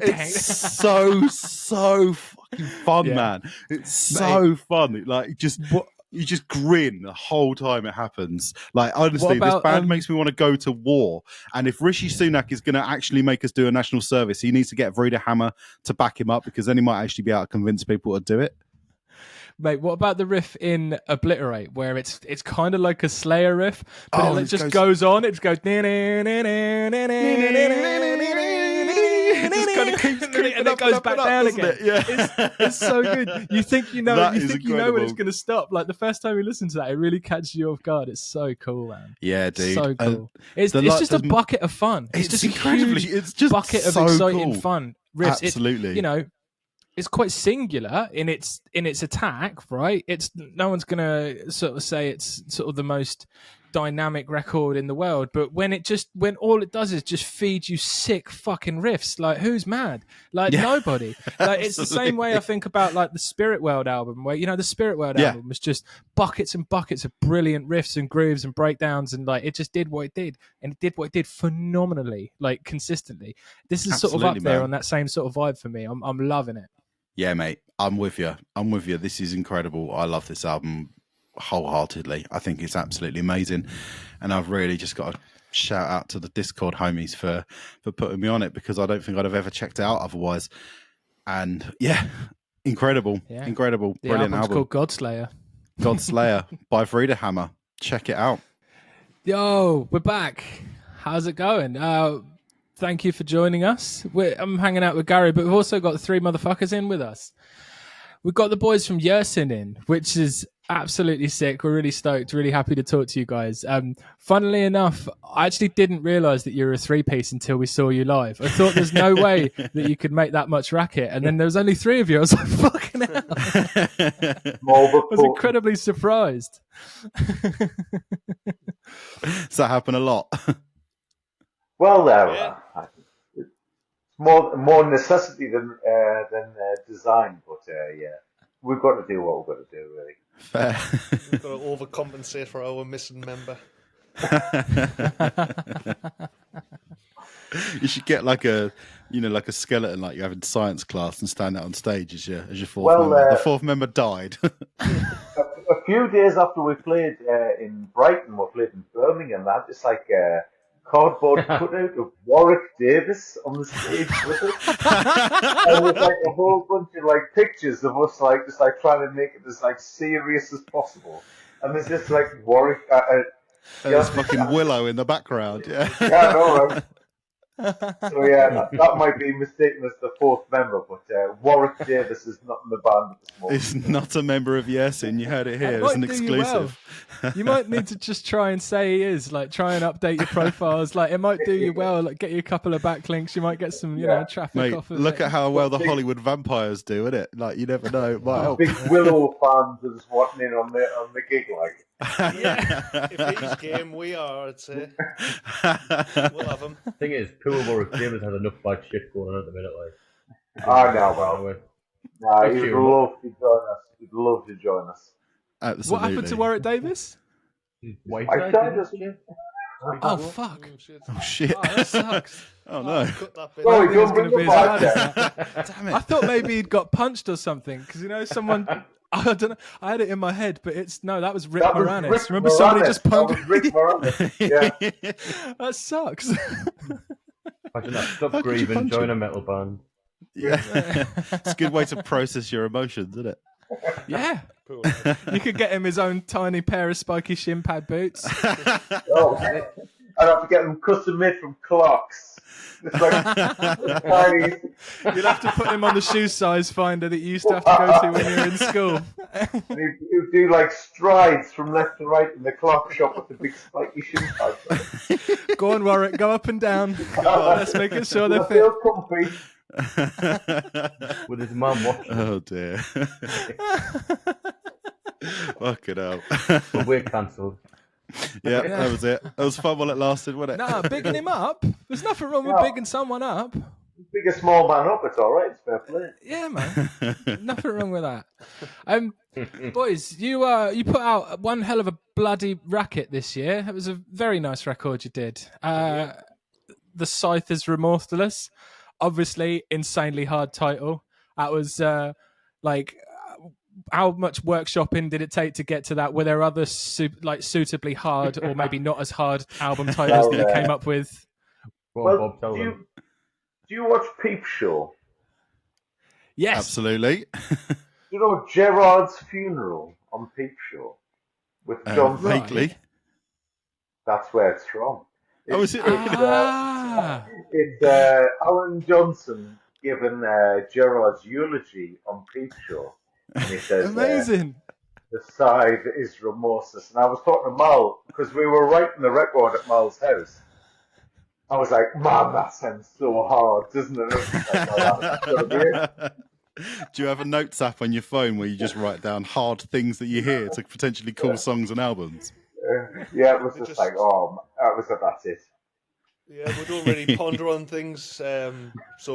It's so fucking fun, man. It's so fun. Like you just grin the whole time it happens. Like honestly, this band makes me want to go to war. And if Rishi Sunak is going to actually make us do a national service, he needs to get VREDEHAMMER to back him up, because then he might actually be able to convince people to do it. Mate, what about the riff in Obliterate, where it's kind of like a Slayer riff, but it just goes on. It goes. It just kind of keeps creeping and it goes back down again. It's so good. You think you know it. You think you know when it's going to stop. Like the first time you listen to that, it really catches you off guard. It's so cool, man. Yeah, dude. So cool. It's just a bucket of fun. It's just incredibly. It's just bucket of exciting fun riffs. Absolutely. It's quite singular in its attack, right? It's no one's gonna sort of say it's sort of the most dynamic record in the world, but when all it does is just feed you sick fucking riffs, like who's mad? Like nobody. Like it's the same way I think about like the Spirit World album, where the Spirit World album was just buckets and buckets of brilliant riffs and grooves and breakdowns, and like it just did what it did, and it did what it did phenomenally, like consistently. This is sort of up there on that same sort of vibe for me. I'm loving it. Yeah, mate, I'm with you. This is incredible. I love this album wholeheartedly. I think it's absolutely amazing. And I've really just got to shout out to the Discord homies for putting me on it, because I don't think I'd have ever checked it out otherwise. And yeah, incredible. Brilliant album. It's called Godslayer. Godslayer by VREDEHAMMER. Check it out. Yo, we're back. How's it going? Thank you for joining us. I'm hanging out with Gary, but we've also got the three motherfuckers in with us. We've got the boys from Yersin in, which is absolutely sick. We're really stoked, really happy to talk to you guys. Funnily enough, I actually didn't realise that you were a three-piece until we saw you live. I thought there's no way that you could make that much racket, and then there was only three of you. I was like, fucking hell. I was incredibly surprised. Does that happen a lot? Well, it's more necessity than design, but we've got to do what we've got to do, really. Fair. We've got to overcompensate for our missing member. You should get like a skeleton like you have in science class and stand out on stage as your fourth member. The fourth member died. A few days after we played in Brighton, we played in Birmingham. That it's like a cardboard cutout of Warwick Davis on the stage with us, and there's like a whole bunch of like pictures of us like just like trying to make it as like serious as possible. And there's just like Warwick. There's fucking Willow in the background. Yeah, I know, right? So yeah, that might be mistaken as the fourth member, but Warwick Davis is not in the band at this moment. He's not a member of Yersin. You heard it here. It's an exclusive. You might need to just try and say he is. Like, try and update your profiles. Like, it might do you well. Like, get you a couple of backlinks. You might get some, traffic Mate, off of look it. at how well the Hollywood vampires do, isn't it? Like, you never know. It might help. Big Willow fans are just wanting in on the gig, like. Yeah, if he's game, we are, I'd say. We'll have him. The thing is, poor Warwick Davis has enough bad shit going on at the minute, like. Oh, no, well. He'd love to join us. He'd love to join us. Absolutely. What happened to Warwick Davis? White I tried us. Oh, fuck. Oh, shit. Oh, that sucks. Oh, no. Cut that bit. Sorry, It's don't going bring to be the as mic hard as down. that. Damn it. I thought maybe he'd got punched or something, because someone. I don't know. I had it in my head, but that was Rick Moranis. Rick Remember somebody Moranis. just punched? That was Rick Moranis. Yeah. That sucks. Imagine that. Stop grieving, join a metal band. Yeah. It's a good way to process your emotions, isn't it? Yeah. You could get him his own tiny pair of spiky shin pad boots. Oh, I'd have to get them custom made from Clarks. It's like tiny. You'd have to put him on the shoe size finder that you used to have to go to when you were in school. And he'd do like strides from left to right in the Clark shop with the big spiky shin pads. Go on, Warwick. Go up and down. Let's make it sure they're They'll fit. feel comfy. With his mum watching. Oh, dear. Fuck it up. But we're cancelled. Yeah, that was it. That was fun while it lasted, wasn't it? Nah, bigging him up. There's nothing wrong with Yeah. bigging someone up. Big a small man up, it's all right. It's fair play. Yeah, man. Nothing wrong with that. Boys, you put out one hell of a bloody racket this year. It was a very nice record you did. The Scythe is Remorseless. Obviously, insanely hard title. That was how much workshopping did it take to get to that? Were there other suitably hard or maybe not as hard album titles that you came up with? Bob, tell them. Do you watch Peep Show? Yes. Absolutely. You know Gerard's funeral on Peep Show with John Vaguely. That's where it's from. Oh, is it? It's Alan Johnson giving Gerard's eulogy on Peep Show. And he says, Amazing. The Scythe is Remorseless. And I was talking to Mal, because we were writing the record at Mal's house. I was like, man, that sounds so hard, doesn't it? That's gotta be it. Do you have a notes app on your phone where you just write down hard things that you hear to potentially call songs and albums? Yeah, it was just like, that's it. Yeah, we don't really ponder on things so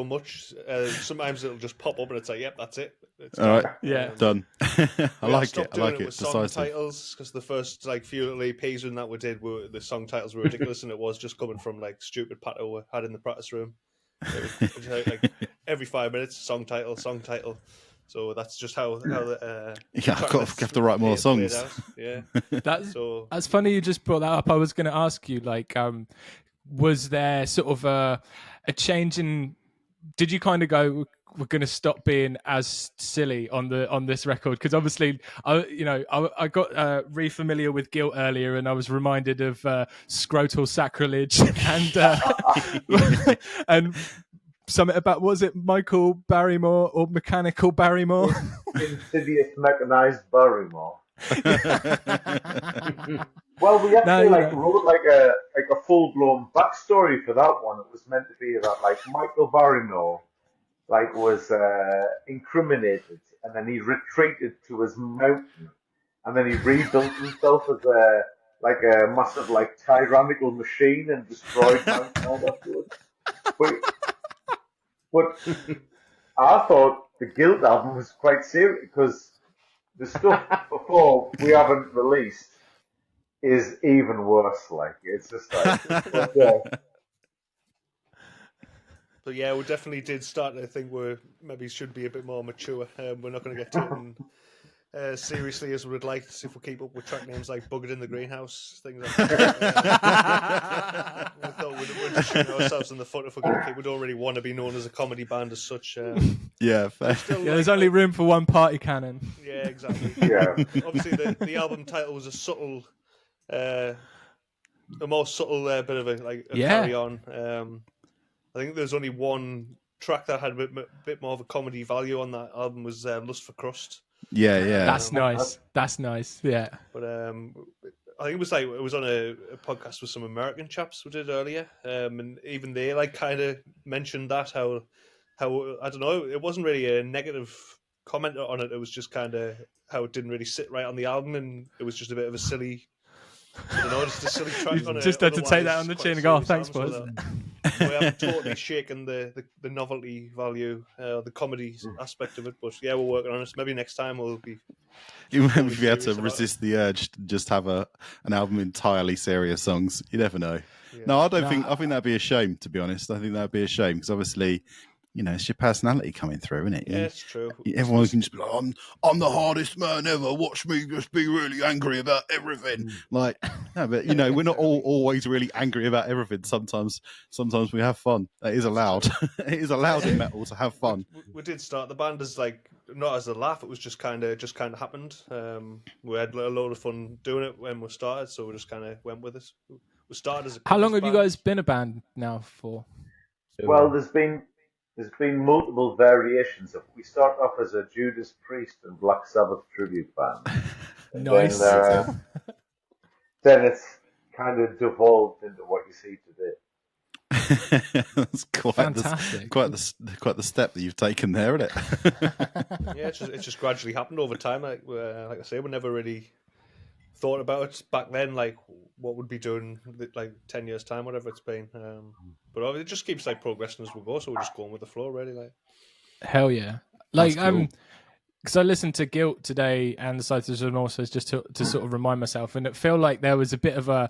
much. Sometimes it'll just pop up and it's like, yep, that's it. It's all right, yeah, done. I like it. With song titles, because the first few little EPs and that we did, the song titles were ridiculous, and it was just coming from like stupid patter we had in the practice room. It was like every 5 minutes, song title. So that's just how the I've got to write more songs. Yeah, that's funny. You just brought that up. I was going to ask you, was there sort of a change in? Did you kind of go, we're going to stop being as silly on this record? Because obviously, I got re-familiar with Guilt earlier, and I was reminded of Scrotal Sacrilege and something about, was it Michael Barrymore or Mechanical Barrymore? Insidious Mechanized Barrymore. Well, we actually wrote a full blown backstory for that one. It was meant to be that Michael Barrymore was incriminated, and then he retreated to his mountain, and then he rebuilt himself as a massive tyrannical machine and destroyed mountain all afterwards. But I thought the Guilt album was quite serious, because the stuff before we haven't released is even worse. It's just But yeah, we definitely did start to think we maybe should be a bit more mature. We're not going to get taken seriously as we would like if we keep up with track names like Buggered in the Greenhouse, things like that. We thought we'd just shoot ourselves in the foot if we're going to keep. We don't really want to be known as a comedy band as such. Yeah, fair. There's only room for one party cannon. Yeah, exactly. Yeah. Obviously, the album title was a subtle, a more subtle bit of a carry on. I think there's only one track that had a bit more of a comedy value on that album, was Lust for Crust. Yeah. That's nice. That's nice. Yeah. But I think it was on a podcast with some American chaps we did earlier, and even they kind of mentioned that how I don't know, it wasn't really a negative comment on it. It was just kind of how it didn't really sit right on the album, and it was just a bit of a silly. I don't know, just a silly track on it. Just had to take that on the chin and go, thanks, boys. We haven't totally shaken the novelty value, the comedy aspect of it, but yeah, we're working on it. Maybe next time we'll be. Even if you had to resist the urge to just have an album entirely serious songs, you never know. Yeah. No, I think that'd be a shame, to be honest. I think that'd be a shame, because obviously, it's your personality coming through, isn't it? Yeah, it's true. Everyone can just be like, I'm the hardest man ever. Watch me just be really angry about everything. No, but we're not all always really angry about everything. Sometimes we have fun. That is allowed. It is allowed in metal to have fun. We did start the band as not as a laugh. It was just kind of happened. We had a load of fun doing it when we started, so we just kind of went with it. We started as a. How long have you guys been a band now for? Well, there's been multiple variations. We start off as a Judas Priest and Black Sabbath tribute band. Nice. Then it's kind of devolved into what you see today. That's fantastic. Quite the step that you've taken there, isn't it? Yeah, it's just gradually happened over time. Like I say, we never really thought about it back then, like what would be doing like 10 years time, whatever it's been. But it just keeps like progressing as we go, so we're just going with the flow, really. Like, hell yeah, like That's cool. because I listened to Guilt today and the Scythe and Remorseless just to sort of remind myself, and it felt like there was a bit of a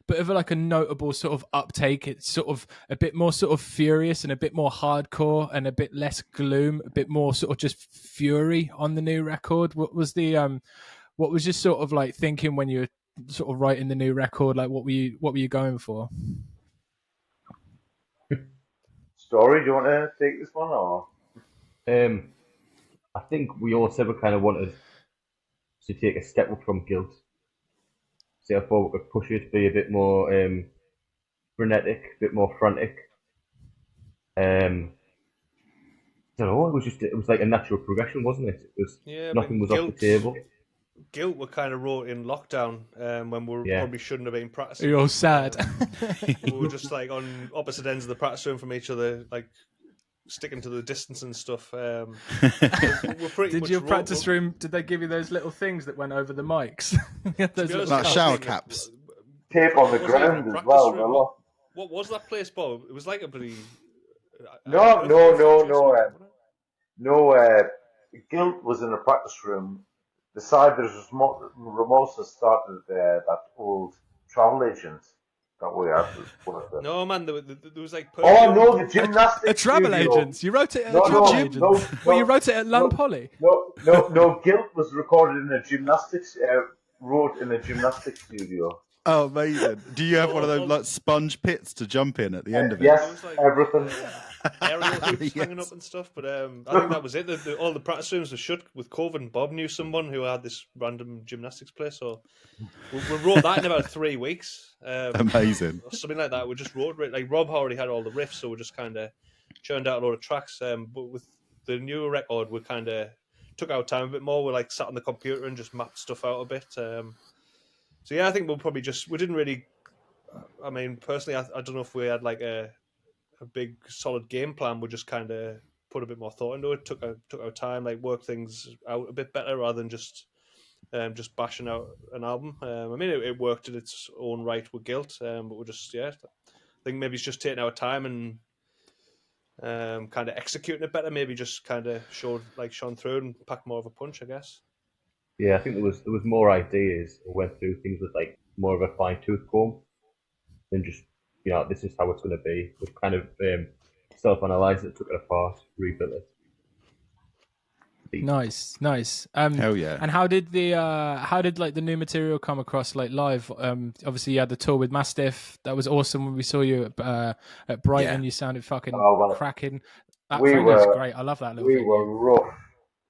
like a notable sort of uptake. It's sort of a bit more sort of furious and a bit more hardcore and a bit less gloom, a bit more sort of just fury on the new record. What was your sort of like thinking when you were sort of writing the new record? Like what were you going for? Story, do you want to take this one or? I think we all said we kind of wanted to take a step up from Guilt. So I thought we could push it to be a bit more frenetic, a bit more frantic. I don't know. It was like a natural progression, wasn't it? It was nothing was off the table. Guilt were kind of wrote in lockdown when we probably shouldn't have been practicing. You're all sad. We were just like on opposite ends of the practice room from each other, like sticking to the distance and stuff. We're pretty Did much your wrote- practice room? Did they give you those little things that went over the mics? Those be honest, little Like I shower think caps. Tape on the Wasn't even a ground as practice well. room. A lot. What was that place, Bob? It was like a pretty. No. Guilt was in a practice room. The side that was Remorseless started that old travel agent that we had. No, man, there was like. Oh no, the gymnastics a travel studio. agents. You wrote it at No, a travel no, agent. no, Well, you no, wrote it at Lun no. Poly. No. Guilt was recorded in a gymnastics. Wrote in a gymnastics studio. Oh, amazing! Do you have one of those like sponge pits to jump in at the end of it? Yes, There was, like, everything. Aerial hoops hanging Yes. up and stuff, but I think that was it. All the practice rooms were shut with COVID, and Bob knew someone who had this random gymnastics place, so we wrote that in about 3 weeks. Amazing. Or something like that. We just wrote it. Like Rob already had all the riffs, so we just kind of churned out a lot of tracks. But with the new record, we kind of took our time a bit more. We like sat on the computer and just mapped stuff out a bit. So yeah, I think we didn't really. I mean, personally, I don't know if we had like a big solid game plan. We just kind of put a bit more thought into it. Took our time, like work things out a bit better rather than just bashing out an album. I mean, it worked in its own right with Guilt, but we're just I think maybe it's just taking our time and kind of executing it better. Maybe just kind of shone through and packed more of a punch, I guess. Yeah, I think there was more ideas. We went through things with like more of a fine tooth comb than just this is how it's going to be. We kind of self-analyzed it, took it apart, rebuilt it. Nice. Hell yeah! And how did like the new material come across like live? Obviously you had the tour with Mastiff. That was awesome when we saw you at Brighton. Yeah. You sounded fucking cracking. That We thing was were- great. I love that little We venue. were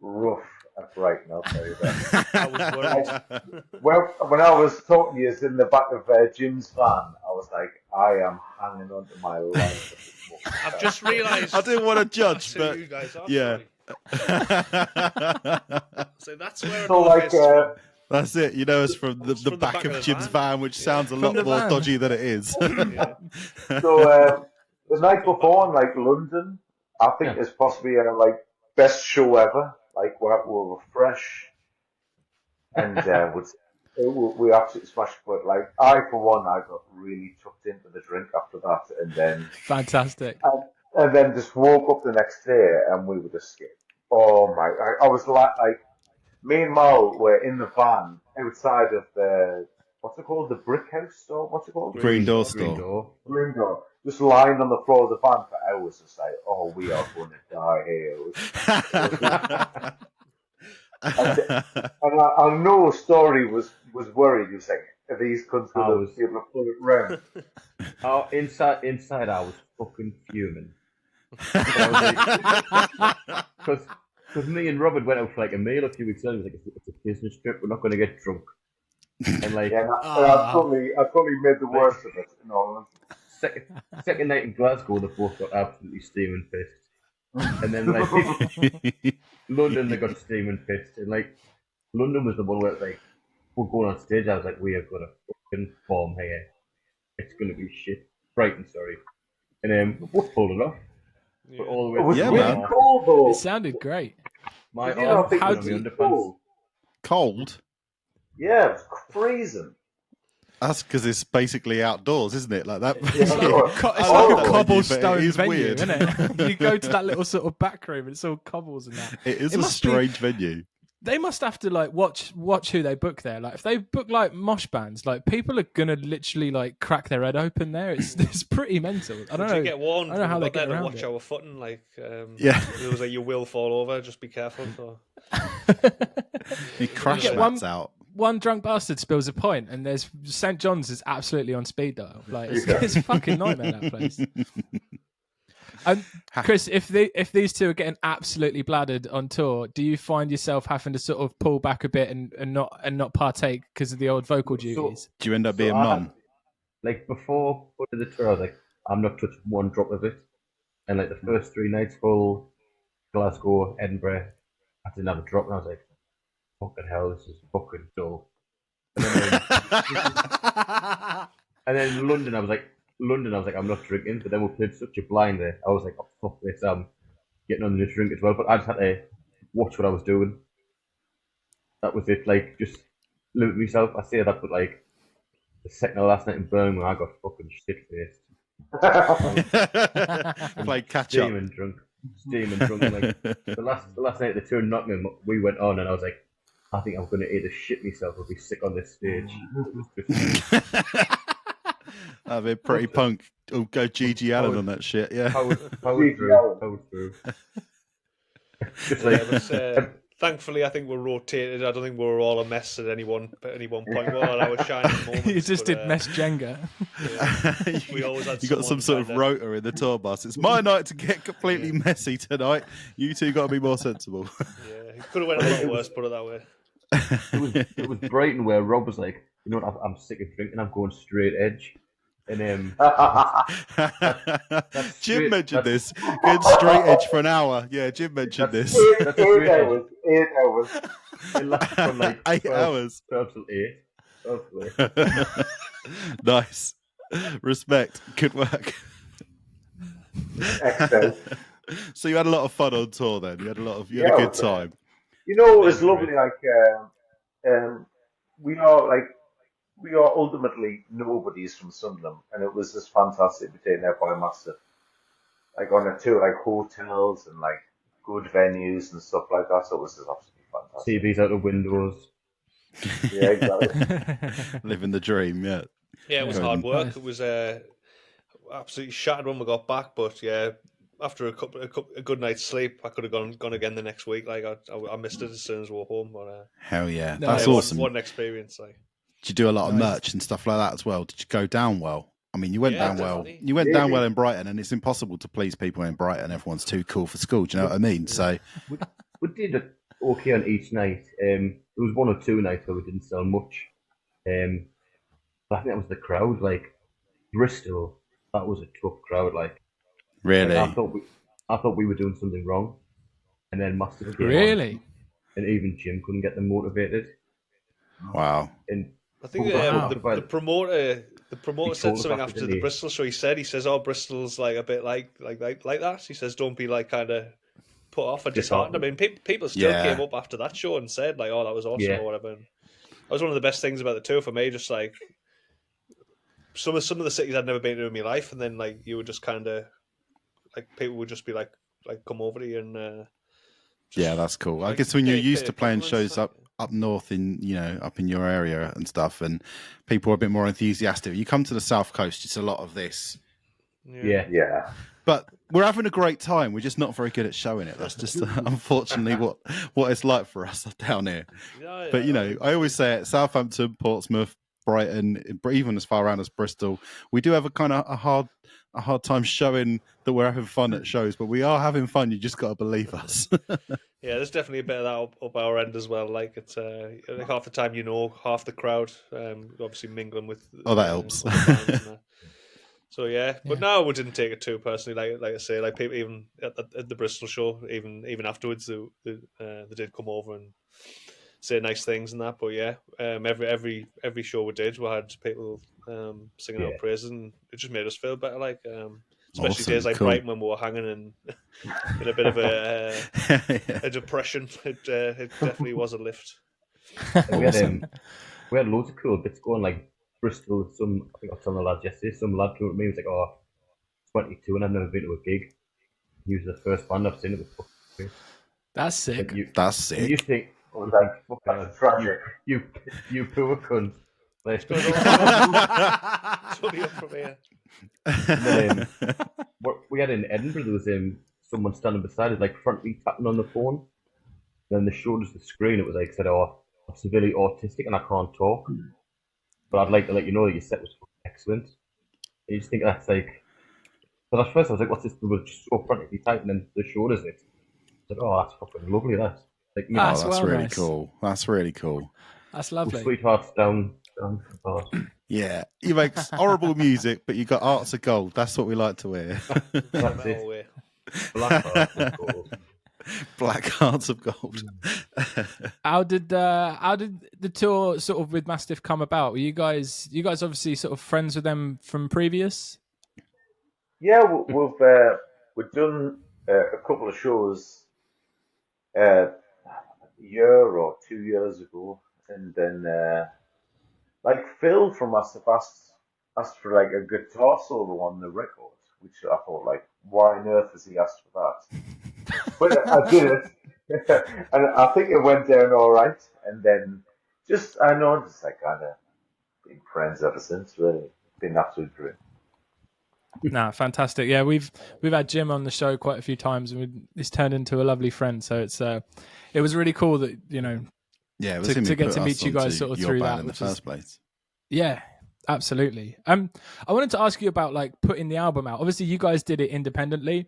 rough at Brighton, I'll tell you that. I was worried. Well, when I was talking to you in the back of Jim's van, I was like, I am hanging on to my life. at this moment. I've just realised. I didn't want to judge, That's who but you guys are. yeah. So that's where. So, like, That's it. You know, it's from the from the back of the Jim's van. van, which sounds a From lot the more van. dodgy than it is. So the night before in like London, I think is possibly our like best show ever. Like we were fresh, and we absolutely smashed. But like I, for one, I got really tucked into the drink after that, and then Fantastic. just woke up the next day and we were just scared. Oh my! I was like me and Mal were in the van outside of the what's it called? The Brick House store? What's it called? Green Door Green store. Door. Green Door. Just lying on the floor of the van for hours. It's like, oh, we are going to die here. And I know Story was worried. He was like, are these cunts going to be able to pull it round? Oh, inside I was fucking fuming. Because me and Robert went out for like a meal a few weeks ago. He was like, it's a business trip. We're not going to get drunk. And like, Yeah, and I totally made the worst of it. You know. second night in Glasgow, they both got absolutely steaming pissed. And then like London, they got steaming pissed. And like London was the one where like we're going on stage. I was like, we are gonna fucking bomb here. It's gonna be shit. Brighton, sorry. And we pulled it off. But all the way It was Yeah, really man. cold though. It sounded great. my Did you not arm think was it on was my really underpants. cold? Cold. Yeah, it was freezing. That's because it's basically outdoors, isn't it? Like that. Yeah, It's I like know. it's like I love a that venue, cobblestone but it is venue, weird. isn't it? You go to that little sort of back room, and it's all cobbles and that. It is It a must be- strange venue. They must have to like watch who they book there. Like if they book like mosh bands, like people are gonna literally like crack their head open there. It's pretty mental. I don't Did know. you get warned? I don't know how we they got there get to around watch it. our footing. Like, Yeah. it was like you will fall over. Just be careful. So. He crash get mats out. One drunk bastard spills a point, and there's St. John's is absolutely on speed dial. Like it's, Yeah. it's a fucking nightmare that place. Chris, if these two are getting absolutely bladdered on tour, do you find yourself having to sort of pull back a bit and not partake because of the old vocal duties? Do you end up So being I mum? had- like before going to the tour, I was like, I'm not touching one drop of it. And like the first 3 nights, Hull, Glasgow, Edinburgh, I didn't have a drop, and I was like, fucking hell, this is fucking dull. And then in London, I was like, I'm not drinking. But then we played such a blind there. I was like, oh fuck this, I'm getting on the drink as well. But I just had to watch what I was doing. That was it. Like, just limit myself. I say that, but like the second to last night in Birmingham, I got fucking shit faced. Play catch up. Steaming drunk. Like the last night at the tour in Nottingham, we went on, and I was like, I think I'm going to either shit myself or be sick on this stage. It was just That'd be pretty punk. Oh, go GG Allen on that shit. Yeah. powered Allen. through. Just like, Yeah, but, thankfully, I think we're rotated. I don't think we were all a mess at any one point. We're all our shining moments. You just but, did mess Jenga. Yeah, we always had You got some someone sort of kinda- rotor in the tour bus. It's my night to get completely messy tonight. You two got to be more sensible. Yeah, it could have went a lot worse. Put it that way. it was Brighton where Rob was like, you know what, I'm sick of drinking, I'm going straight edge. And Jim mentioned this. Going straight edge for an hour. Yeah, Jim mentioned this. that's 8 hours. 8 hours. it lasted from like 8 12 hours. 12 till 8. Hopefully. Nice. Respect. Good work. Excellent. So you had a lot of fun on tour then. You had a Yeah, good time. You know, it was lovely. Like, we are ultimately nobodies from Sunderland, and it was just fantastic to be taken out by Mastiff. Like on a tour, like hotels and like good venues and stuff like that. So it was just absolutely fantastic. TVs out the windows. Yeah, exactly. Living the dream, yeah. Yeah, it was Good. hard work. Nice. It was absolutely shattered when we got back, but yeah, after a good night's sleep, I could have gone again the next week. Like I missed it as soon as we were home. But Hell yeah. No, That's yeah, awesome. What an experience! Like, Did you do a lot of Nice. merch and stuff like that as well? Did you go down well? I mean, you went Yeah, down well. definitely. You went Yeah, down yeah. well in Brighton, and it's impossible to please people in Brighton. Everyone's too cool for school. Do you know what I mean? So, We did it okay on each night. There was 1 or 2 nights where we didn't sell much. But I think that was the crowd. Like Bristol, that was a tough crowd. Like really, I thought we were doing something wrong, and then Mastiff came on, Really? and even Jim couldn't get them motivated. wow. And I think Wow. the promoter He said told us something after, after didn't the he? Bristol show. He says, "Oh, Bristol's like a bit like that." He says, "Don't be like kind of put off or disheartened." I mean, people still Yeah. came up after that show and said like, "Oh, that was awesome" Yeah. or whatever. And that was one of the best things about the tour for me. Just like some of the cities I'd never been to in my life, and then like you would just kind of like people would just be like come over to you and Yeah, that's cool. I like, guess when you're pay- used pay to playing compliments, shows like- up north up in your area and stuff, and people are a bit more enthusiastic. You come to the south coast, it's a lot of this. yeah, Yeah. But we're having a great time. We're just not very good at showing it. That's just unfortunately what it's like for us down here. Yeah, But I always say it: Southampton, Portsmouth, Brighton, even as far around as Bristol, we do have a kind of a hard time showing that we're having fun at shows. But we are having fun. You just got to believe us. Yeah, there's definitely a bit of that up our end as well. Like it's like half the time half the crowd, obviously mingling with. Oh, that helps. other bands and that. So yeah, but no, we didn't take it too personally. Like I say, like people even at the Bristol show, even afterwards, they did come over and say nice things and that. But yeah, every show we did, we had people singing our praises, and it just made us feel better. Like especially Awesome, days like cool. Brighton when we were hanging in a bit of a depression. It definitely was a lift. And we had loads of cool bits going, like Bristol. I think I was telling the lads yesterday. Some lad came up to me and was like, "Oh, 22, and I've never been to a gig." He was the first band I've seen. It was fucking great. That's sick. Like That's and sick. you think, That's tragic. you poor cunt. Like, Totally up from here. and then what we had in Edinburgh, there was someone standing beside us, like frantically tapping on the phone. Then they showed us the screen. It was like said, "Oh, I'm severely autistic and I can't talk, but I'd like to let you know that your set was excellent." And you just think that's like. But at first I was like, "What's this?" They were just so frantically typing, and they showed us it. I was like, "Oh, that's fucking lovely." That like, Oh, That's that's well really nice. cool. That's really cool. That's lovely. Sweethearts down. Oh, Yeah, you make horrible music, but you got hearts of gold. That's what we like to hear. that's Metal it. way. Black hearts of gold. Black hearts of gold. How did the tour sort of with Mastiff come about? Were you guys obviously sort of friends with them from previous? Yeah, we've done a couple of shows a year or 2 years ago, and then like Phil from Mastiff asked for like a guitar solo on the record, which I thought like, why on earth has he asked for that? But I did it, and I think it went down all right. And then just like kind of been friends ever since. Really, been absolute dream. Nah, fantastic. Yeah, we've had Jim on the show quite a few times, and he's turned into a lovely friend. So it was really cool that Yeah, it was to him who get put to us meet you guys onto sort of your through band that in the which is- first place. Yeah, absolutely. I wanted to ask you about like putting the album out. Obviously, you guys did it independently.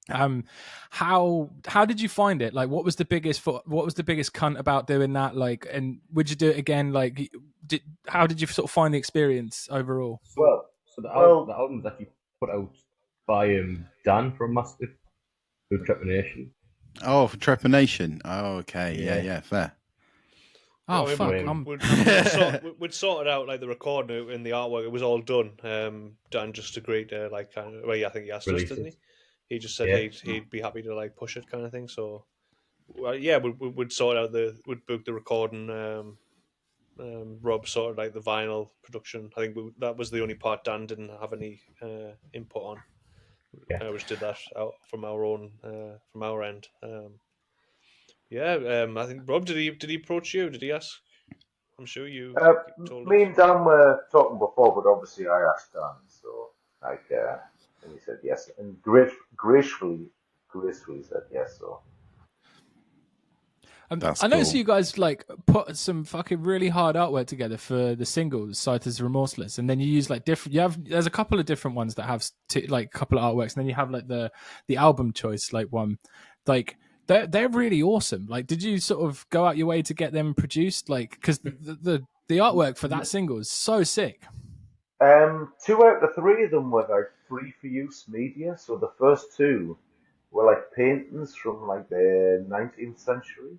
How did you find it? Like, what was the biggest cunt about doing that? Like, and would you do it again? Like, how did you sort of find the experience overall? Well, So the well, album was actually put out by Dan from Mastiff through Trepanation. Oh, for Trepanation. Oh, okay. Yeah. Yeah, fair. Oh Well, fuck! we'd sorted out like the recording and the artwork. It was all done. Dan just agreed to like kind of. Well, yeah, I think he asked us, Release didn't it. he? He just said Yeah. he'd be happy to like push it, kind of thing. So, well, yeah, we'd sort out we'd book the recording. Rob sorted like the vinyl production. I think that was the only part Dan didn't have any input on. Yeah. We just did that out from our own from our end. I think Rob did he approach you? Did he ask? I'm sure you told me us. and Dan were talking before, but obviously I asked Dan, so like, and he said yes, and gracefully said yes. So That's I noticed cool. you guys like put some fucking really hard artwork together for the singles, Scythe Remorseless, and then you use like different. There's a couple of different ones that have like a couple of artworks, and then you have like the album choice like one, like. They're really awesome. Like, did you sort of go out your way to get them produced? Like, because the artwork for that single is so sick. 2 out of the 3 of them were like free for use media. So the first 2 were like paintings from like the 19th century.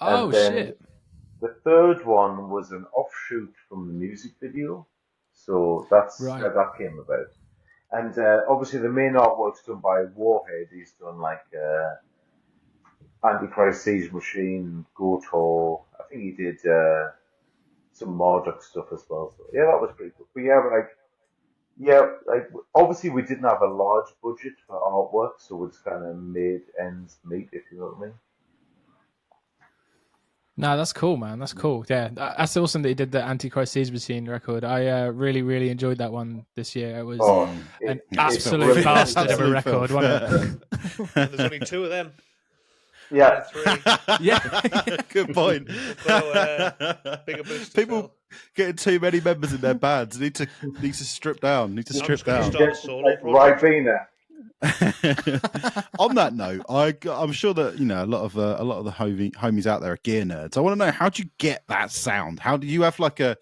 Oh and then shit! The third one was an offshoot from the music video. So that's Right. how that came about. And obviously the main artwork's done by Warhead. He's done like Antichrist Siege Machine, Gotor. I think he did some Marduk stuff as well. So yeah, that was pretty cool. But like obviously we didn't have a large budget for artwork, so we just kind of made ends meet, if you know what I mean. No, that's cool, man. That's cool. Yeah, that's awesome that he did the Antichrist Siege Machine record. I really, really enjoyed that one this year. It was an absolute it's bastard of a Absolute record, filth. wasn't it? And there's only 2 of them. Yeah. 3. Yeah. Good point. Bigger boost to People Phil. getting too many members in their bands need to strip down. Need to I'm strip just gonna down. start a Just solo like project. Ribena. On that note, I'm sure that a lot of the homies out there are gear nerds. I want to know, how do you get that sound? How do you have like a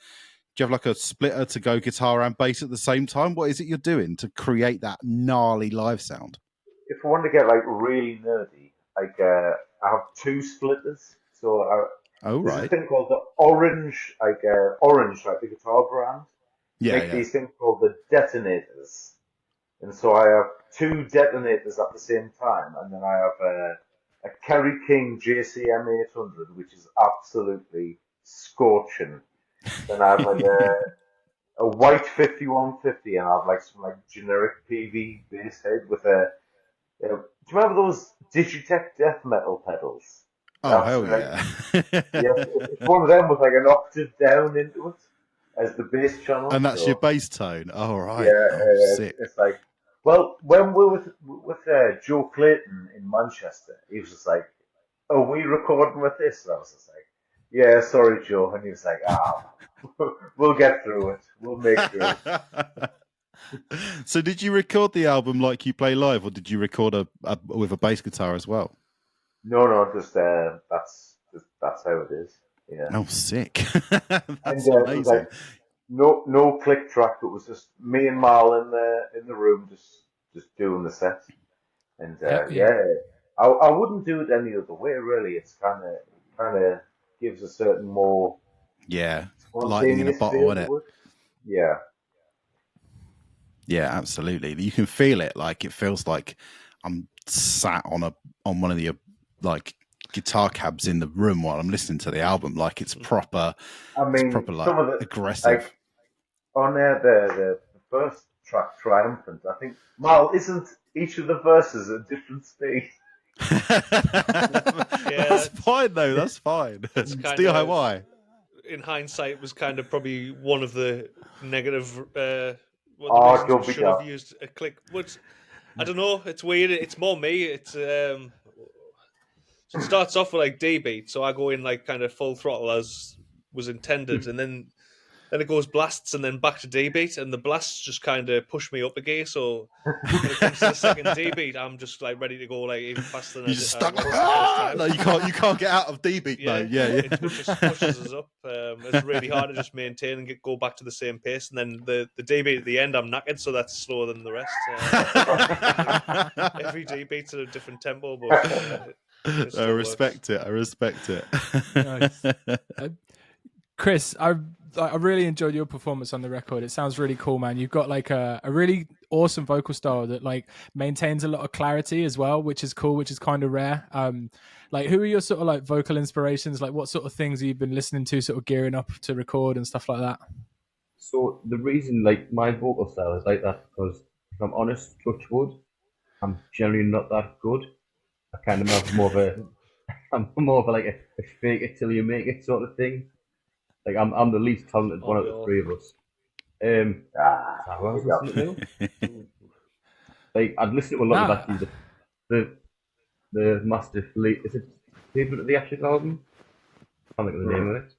splitter to go guitar and bass at the same time? What is it you're doing to create that gnarly live sound? If I want to get like really nerdy, like I have 2 splitters. So Oh there's a right, thing called the Orange, like the guitar brand. yeah, Make these things called the detonators. And so I have 2 detonators at the same time, and then I have a Kerry King JCM 800, which is absolutely scorching. Then I have like a white 5150, and I have like some like generic PV bass head with a. Do you remember those Digitech death metal pedals? Oh, That's hell like, yeah. yeah, it's one of them with like an octave down into it as the bass channel. And that's so, your bass tone. Oh, right. Yeah, Oh, sick. it's like, well, when we were with Joe Clayton in Manchester, he was just like, "Are we recording with this?" And I was just like, "Yeah, sorry, Joe." And he was like, we'll get through it. We'll make through it." So did you record the album like you play live, or did you record with a bass guitar as well? No, just that's how it is. Yeah. Oh, sick. And That's it was amazing. like no click track. It was just me and Mal in the room, just doing the set. And Yeah. I wouldn't do it any other way. Really, it's kind of gives a certain more Yeah. Lightning in a spontaneous bottle, feel isn't to it? it. Yeah. Yeah, absolutely. You can feel it. Like, it feels like I'm sat on one of the like guitar cabs in the room while I'm listening to the album. Like, it's proper. I It's mean, proper, like, some of the aggressive. like on there the first track, Triumphant. I think Mal, isn't each of the verses a different speed? That's fine though. That's fine. It's It's kind of, DIY. in hindsight, was kind of probably one of the negative. One Oh, of the don't reasons be we should have daft. used a click. But I don't know. It's weird. It's more me. It's so it starts off with like D beat, so I go in like kind of full throttle as was intended, and then it goes blasts and then back to D beat, and the blasts just kind of push me up a gear. So when it comes to the second D beat, I'm just like ready to go like even faster than You just I stuck. was the first time. No, you can't get out of D beat mode. Yeah. It just pushes us up. It's really hard to just maintain and go back to the same pace. And then the D beat at the end, I'm knackered, so that's slower than the rest. Every D beat's at a different tempo, but it I still respect works. it. I respect it. Nice. Chris, I really enjoyed your performance on the record. It sounds really cool, man. You've got like a really awesome vocal style that like maintains a lot of clarity as well, which is cool, which is kind of rare. Like, who are your sort of like vocal inspirations? Like, what sort of things have you been listening to, sort of gearing up to record and stuff like that? So the reason like my vocal style is like that because if I'm honest, touch wood, I'm generally not that good. I kind of have more of a I'm more of a, like a fake it till you make it sort of thing. Like I'm the least talented one of the three of us. So what I was listening to? Like I'd listen to a lot of actually the Mastiff is it Pavement of the Ashes album? I can't think of the name of it.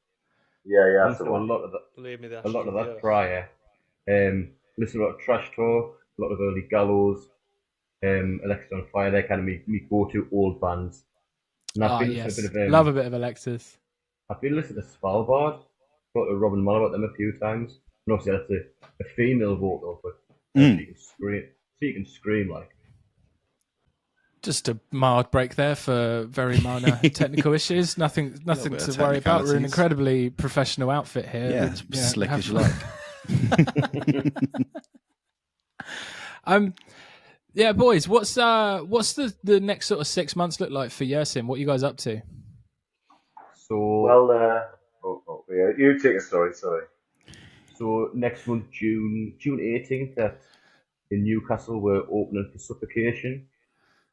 Yeah, I listened to a lot of that. A lot of that prior. Listen to a lot of Trash Talk, a lot of early Gallows, Alexis on Fire. They're kind of me go-to old bands. And I've been listening Yes. a bit of Love a bit of Alexis. I've been listening to Svalbard. Got to Robin Muller about them a few times. And obviously that's a female vocal, but she can scream. She can scream like. Just a mild break there for very minor technical issues. Nothing bit to of worry about. We're an technicalities. incredibly professional outfit here. Yeah, We- as slick we have- as you like. Yeah, boys. What's the next sort of 6 months look like for Yersin? What are you guys up to? So Well, yeah, you take a story. Sorry. So next month, June 18th, in Newcastle, we're opening for Suffocation.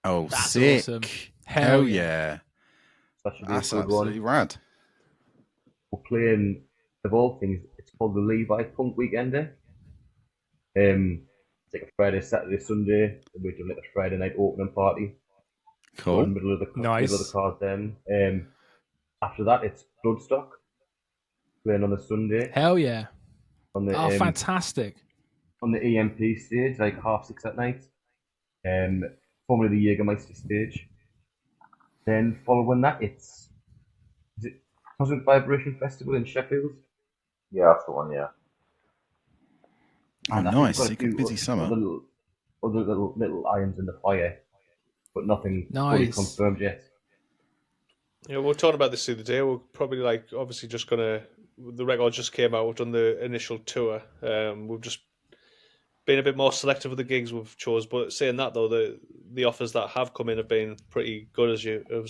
Oh, That's sick. awesome. Hell Hell yeah. So that should be That's a good absolutely one. rad. We're playing, of all things, it's called the Levi Punk Weekender. It's like a Friday, Saturday, Sunday. We're doing like a Friday night opening party. Cool. In the middle of the Nice. middle of the card then. After that, it's Bloodstock playing on the Sunday. Hell yeah. On the Fantastic. on the EMP stage, like 6:30 at night. Formerly the Jägermeister stage. Then following that, is it Cosmic Vibration Festival in Sheffield? Yeah, that's the one. Yeah. Oh, And I think nice. we've got So a few busy summer. Other little irons in the fire, but nothing fully Nice. confirmed yet. Yeah, we were talking about this the other day. We're probably like obviously just gonna. The record just came out. We've done the initial tour. We've just been a bit more selective with the gigs we've chose. But saying that though, the offers that have come in have been pretty good, as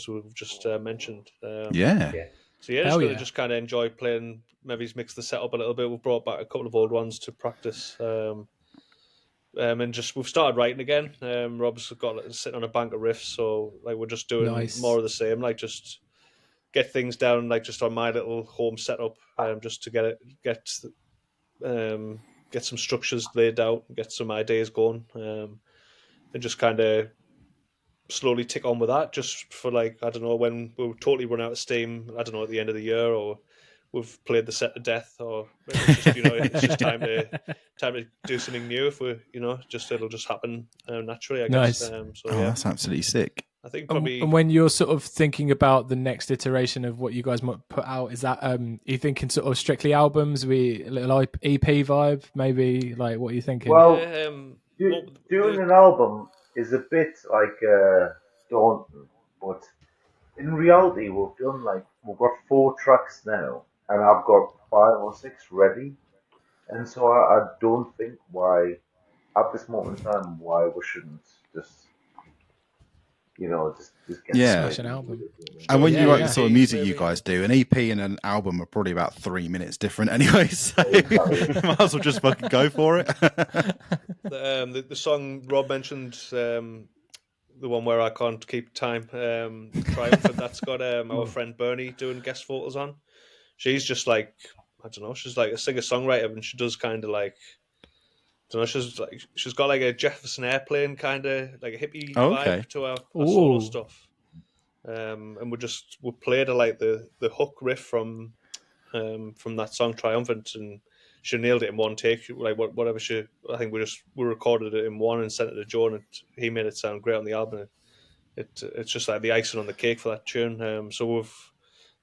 we've just mentioned. Yeah. So yeah, Hell just gonna yeah. just kind of enjoy playing. Maybe mix the setup a little bit. We've brought back a couple of old ones to practice. And just we've started writing again. Rob's got sitting on a bank of riffs, so like we're just doing Nice. more of the same. Like just get things down, like just on my little home setup, just to get some structures laid out, get some ideas going, and just kind of slowly tick on with that. Just for like I don't know when we'll totally run out of steam. I don't know at the end of the year or. We've played the set to death, or it's just it's just time to do something new. If we it'll just happen naturally, I guess. Nice. So Oh, yeah, that's absolutely sick. I think probably. And when you're sort of thinking about the next iteration of what you guys might put out, is that are you thinking sort of strictly albums, a little EP vibe, maybe? Like, what are you thinking? Well, well, doing an album is a bit like daunting, but in reality, we've got 4 tracks now, and I've got 5 or 6 ready, and so I don't think why, at this moment in time, why we shouldn't just get Smash an album. And when you write the sort of music maybe. you guys do, an EP and an album are probably about 3 minutes different anyway, so might as well just fucking go for it. The song Rob mentioned, the one where I can't keep time, Triumphant, that's got our friend Bernie doing guest vocals on. She's just like, I don't know, she's like a singer-songwriter, and she does kind of like, I don't know, she's got like a Jefferson Airplane kind of like a hippie vibe to our solo stuff. And we played her like the hook riff from that song Triumphant, and she nailed it in one take. Like whatever I think we recorded it in one and sent it to Joe, and he made it sound great on the album. It's just like the icing on the cake for that tune. So I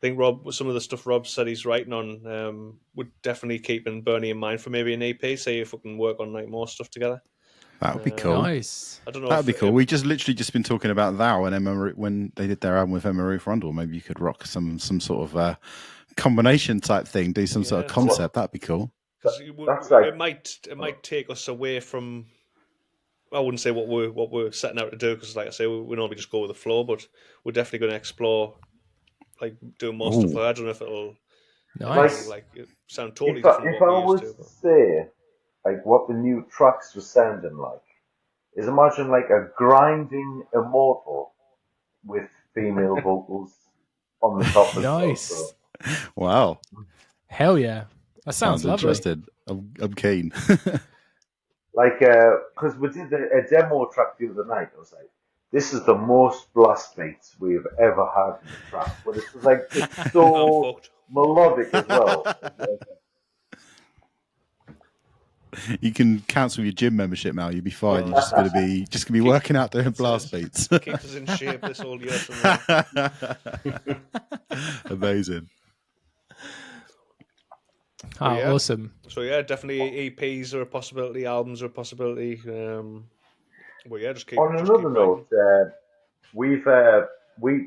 think some of the stuff Rob said he's writing on would definitely keep Bernie in mind for maybe an EP. Say if we can work on like more stuff together. That would be cool. Nice. I don't know. That would be cool. We literally just been talking about Thou and Emma when they did their album with Emma Ruth Rundle. Maybe you could rock some sort of combination type thing, do some sort of concept. That'd be cool. It might take us away from. I wouldn't say what we're setting out to do, because, like I say, we normally just go with the flow. But we're definitely going to explore, like, doing more stuff. I don't know if it'll sound totally different. If I was to say, like, what the new tracks were sounding like, is imagine like a grinding Immortal with female vocals on the top of Nice. Wow. Hell yeah. That sounds lovely. Interested. I'm keen. Like, because we did a demo track the other night. I was like, this is the most blast beats we've ever had in the track. But it's like, it's so melodic as well. You can cancel your gym membership now. You'll be fine. You're just gonna be working out doing blast beats. Keeps us in shape this whole year. Amazing. Oh, yeah. Awesome. So yeah, definitely EPs are a possibility, albums are a possibility. Just keep. On another note, we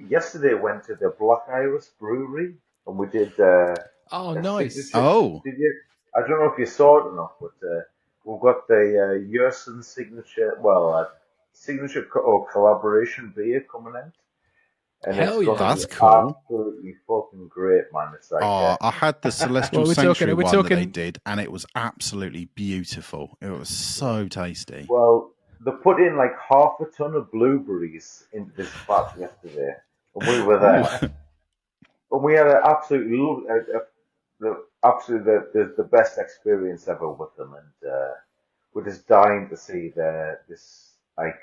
yesterday went to the Black Iris Brewery and we did. Nice. Oh. Did you? I don't know if you saw it or not, but we've got the Yersin signature or collaboration beer coming out. And hell it's yeah, that's cool. Absolutely fucking great, man. It's like I had the Celestial Sanctuary one that they did, and it was absolutely beautiful. It was so tasty. Well, they put in like 1/2 ton of blueberries into this vat yesterday, and we were there, and we had an the best experience ever with them, and we're just dying to see this. Like,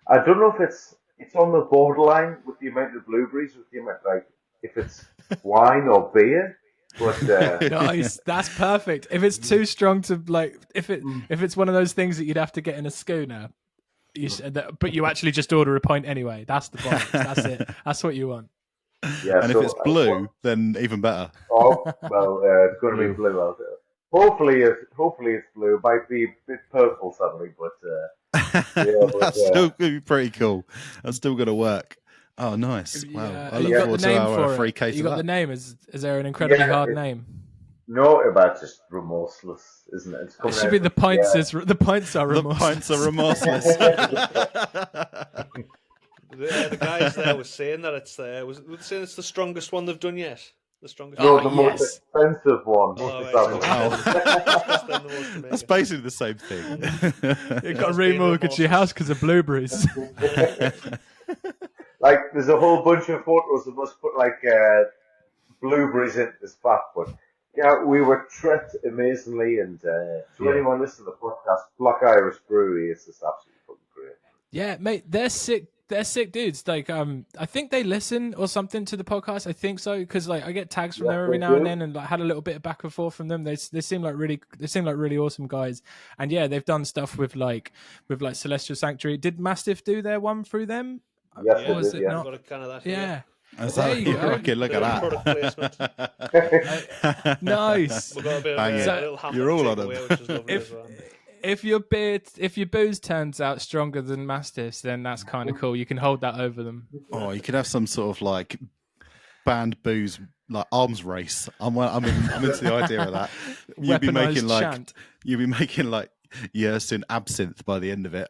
I don't know if it's on the borderline with the amount of blueberries, with the amount, like, if it's wine or beer. But nice, that's perfect. If it's too strong to, like, if it's one of those things that you'd have to get in a schooner, but you actually just order a pint anyway. That's the point. That's it. That's what you want. Yeah, and if it's blue, then even better. Oh well, it's going to be blue out there. Hopefully it's blue. It might be a bit purple suddenly, but that's still going to be pretty cool. That's still going to work. Oh, nice! Wow, I look forward to our free case. You got the name? Is there an incredibly hard name? No, about just remorseless, isn't it? It's It coming should out be the from- pints. yeah. The pints are The remorseless. pints are remorseless. The guys there was saying that it's saying it's the strongest one they've done yet. The strongest. No, Oh, the most yes. expensive one. Oh, Is right, that Then the most to make That's it. basically the same thing. You've got to It's being remortgage your remorseless. house because of blueberries. Like, there's a whole bunch of photos of us put like blueberries into this bath, but yeah, we were treated amazingly. And to anyone listening to the podcast, Black Irish Brewery is just absolutely fucking great. Yeah, mate, they're sick. They're sick dudes. Like, I think they listen or something to the podcast. I think so because like I get tags from Yeah, them every they now and do. then, and like had a little bit of back and forth from them. They seem like really awesome guys. And yeah, they've done stuff with like Celestial Sanctuary. Did Mastiff do their one through them? Yes, Yeah, they was did, it yeah. not? Got a can of that. Yeah. That's There how you go. reckon, look Bit of at product that. Nice. We got a bit of Bang a it. little hammer You're all to on take them. away, which is lovely as well. If your booze turns out stronger than Mastiff's, then that's kind of cool. You can hold that over them. Oh, you could have some sort of like banned booze, like arms race. I'm into the idea of that. You'd be making Weaponised like chant. Yersin absinthe by the end of it.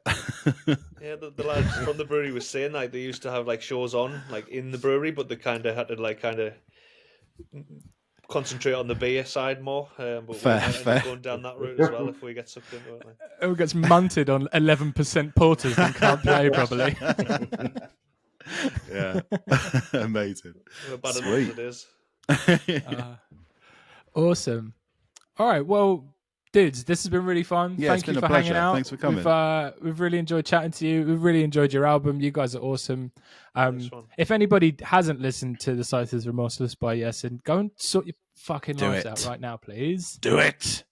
Yeah, the lads from the brewery was saying like they used to have like shows on like in the brewery, but they kind of had to concentrate on the beer side more. But Fair, we might end fair. up going down that route as well if we get sucked into it. Like. Who gets munted on 11% porters and can't play properly. Yeah, amazing. We're bad enough Sweet. as it is. Awesome. All right. Well, dudes, this has been really fun. Yeah, it's Thank you been for a pleasure. hanging out. Thanks for coming. We've really enjoyed chatting to you. We've really enjoyed your album. You guys are awesome. Nice one. If anybody hasn't listened to the Scythe is Remorseless by Yersin, go and sort your fucking Do lives it. out right now, please. Do it.